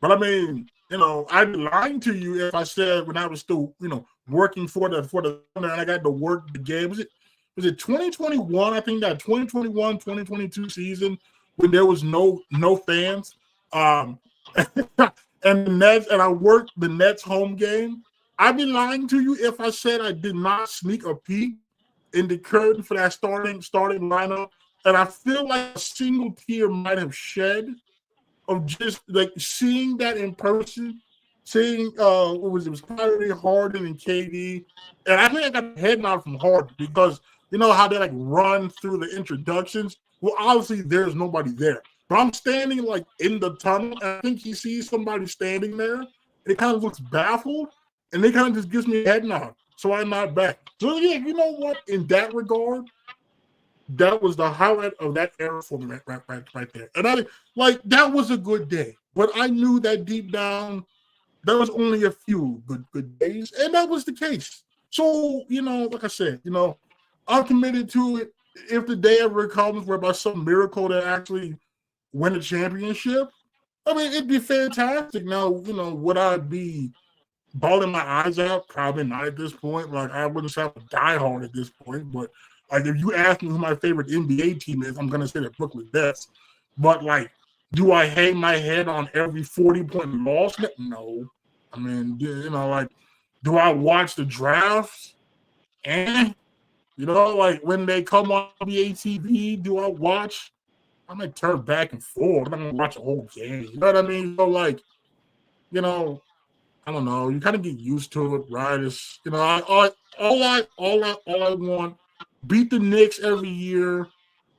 But I mean, you know, I'd be lying to you if I said when I was still, you know, working for the Thunder and I got to work the game. Was it 2021? I think that 2021, 2022 season when there was no fans. And the Nets, and I worked the Nets home game. I'd be lying to you if I said I did not sneak a peek in the curtain for that starting lineup. And I feel like a single tear might have shed of just like seeing that in person, seeing it was Kyrie, Harden, and KD. And I think I got a head nod from Harden because you know how they like run through the introductions. Well, obviously there's nobody there. But I'm standing like in the tunnel, and I think he sees somebody standing there. And it kind of looks baffled, and they kind of just gives me a head nod. So I nod back. So yeah, you know what? In that regard, that was the highlight of that era for me right there. And I like that was a good day. But I knew that deep down, there was only a few good days, and that was the case. So, you know, like I said, you know, I'm committed to it. If the day ever comes where by some miracle they actually win a championship, I mean, it'd be fantastic. Now, you know, would I be bawling my eyes out? Probably not at this point. Like, I wouldn't say I'm a diehard at this point. But, like, if you ask me who my favorite NBA team is, I'm going to say the Brooklyn Nets. But, like, do I hang my head on every 40-point loss? No. I mean, you know, like, do I watch the drafts? You know, like, when they come on NBA TV, do I watch? I might turn back and forth. I'm not gonna watch a whole game. You know what I mean? So like, you know, I don't know. You kind of get used to it, right? It's, you know, all I want, beat the Knicks every year,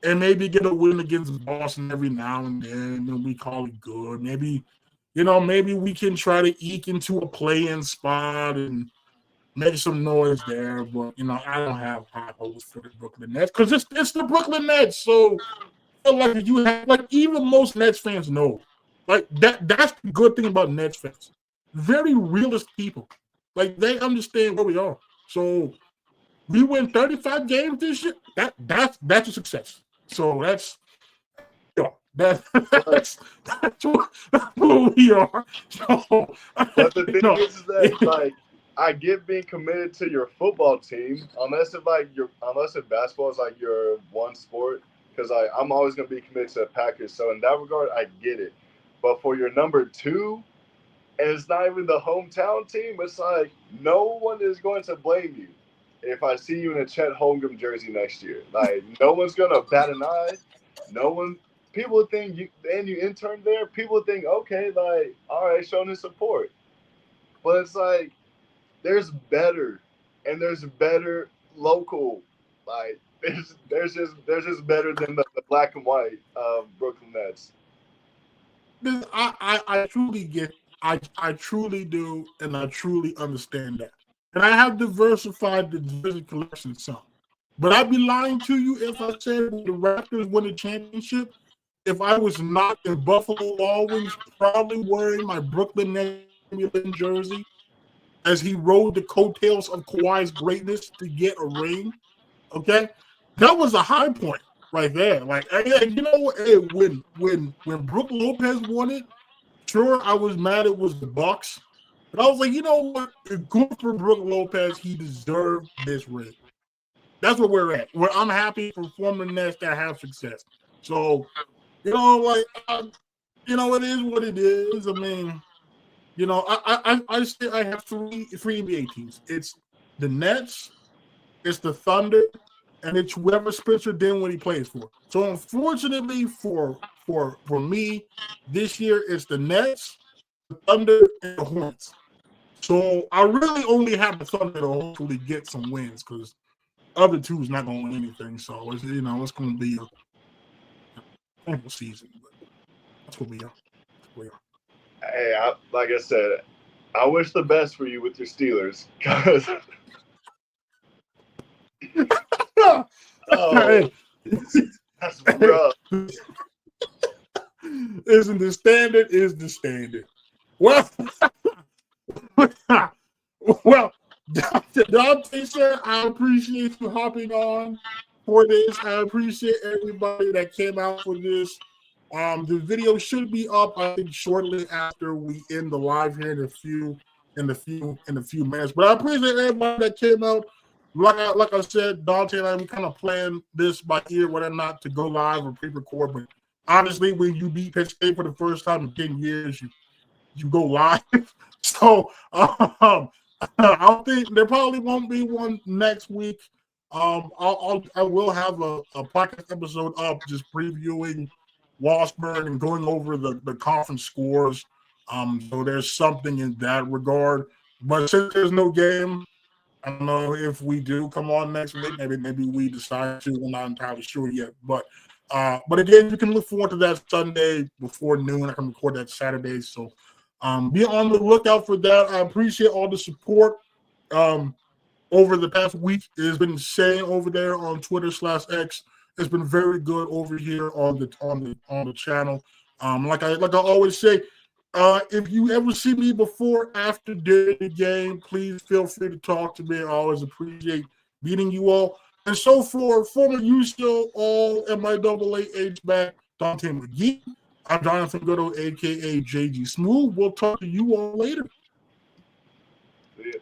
and maybe get a win against Boston every now and then, and we call it good. Maybe, you know, maybe we can try to eke into a play-in spot and make some noise there. But you know, I don't have high hopes for the Brooklyn Nets because it's the Brooklyn Nets, so. Like you have, like even most Nets fans know, like that's the good thing about Nets fans. Very realist people. Like they understand where we are. So we win 35 games this year. That's a success. So that's who we are. So, but the thing is that like I get being committed to your football team unless if basketball is like your one sport. Because I'm always going to be committed to the Packers. So in that regard, I get it. But for your number two, and it's not even the hometown team, it's like no one is going to blame you if I see you in a Chet Holmgren jersey next year. Like, no one's going to bat an eye. No one – people would think you interned there. People would think, okay, like, all right, showing his support. But it's like there's better, and there's better local, like, There's just better than the black and white Brooklyn Nets. I truly get, I truly do, and I truly understand that. And I have diversified the jersey collection some. But I'd be lying to you if I said the Raptors win a championship if I was not in Buffalo always probably wearing my Brooklyn Nets Lin jersey as he rode the coattails of Kawhi's greatness to get a ring. Okay, that was a high point right there. Like, and you know, hey, when Brook Lopez won it, sure, I was mad it was the Bucks, but I was like, you know what? Good for Brook Lopez. He deserved this ring. That's where we're at. Where I'm happy for former Nets that have success. So, you know, like, you know, it is what it is. I mean, you know, I say I have three NBA teams. It's the Nets, it's the Thunder, and it's whoever Spencer Dinwiddie plays for. So unfortunately for me, this year it's the Nets, the Thunder, and the Hornets. So I really only have the Thunder to hopefully get some wins because other two is not going to win anything. So it's, you know, it's going to be a painful season. But that's what we are. Hey, like I said, I wish the best for you with your Steelers. Because Hey. That's rough. Isn't the standard is the standard. Well, well, Daunte said, I appreciate you hopping on for this. I appreciate everybody that came out for this. The video should be up, I think, shortly after we end the live here in a few minutes. But I appreciate everybody that came out. Like I said, Daunte and I, we kind of planned this by ear, whether or not to go live or pre-record. But honestly, when you beat Pitt State for the first time in 10 years, you go live. So I don't think there probably won't be one next week. I will have a podcast episode up just previewing Washburn and going over the conference scores. So there's something in that regard. But since there's no game, I don't know if we do come on next week. Maybe we decide to. We're not entirely sure yet. But again, you can look forward to that Sunday before noon. I can record that Saturday. So be on the lookout for that. I appreciate all the support over the past week. It has been insane over there on Twitter/X. It's been very good over here on the channel. Like I always say, if you ever see me before, after, during the game, please feel free to talk to me. I always appreciate meeting you all. And so for former UCO All-MIAA H-back Daunte McGee, I'm Jonathan Goudeau, a.k.a. JG Smooth. We'll talk to you all later. Yeah.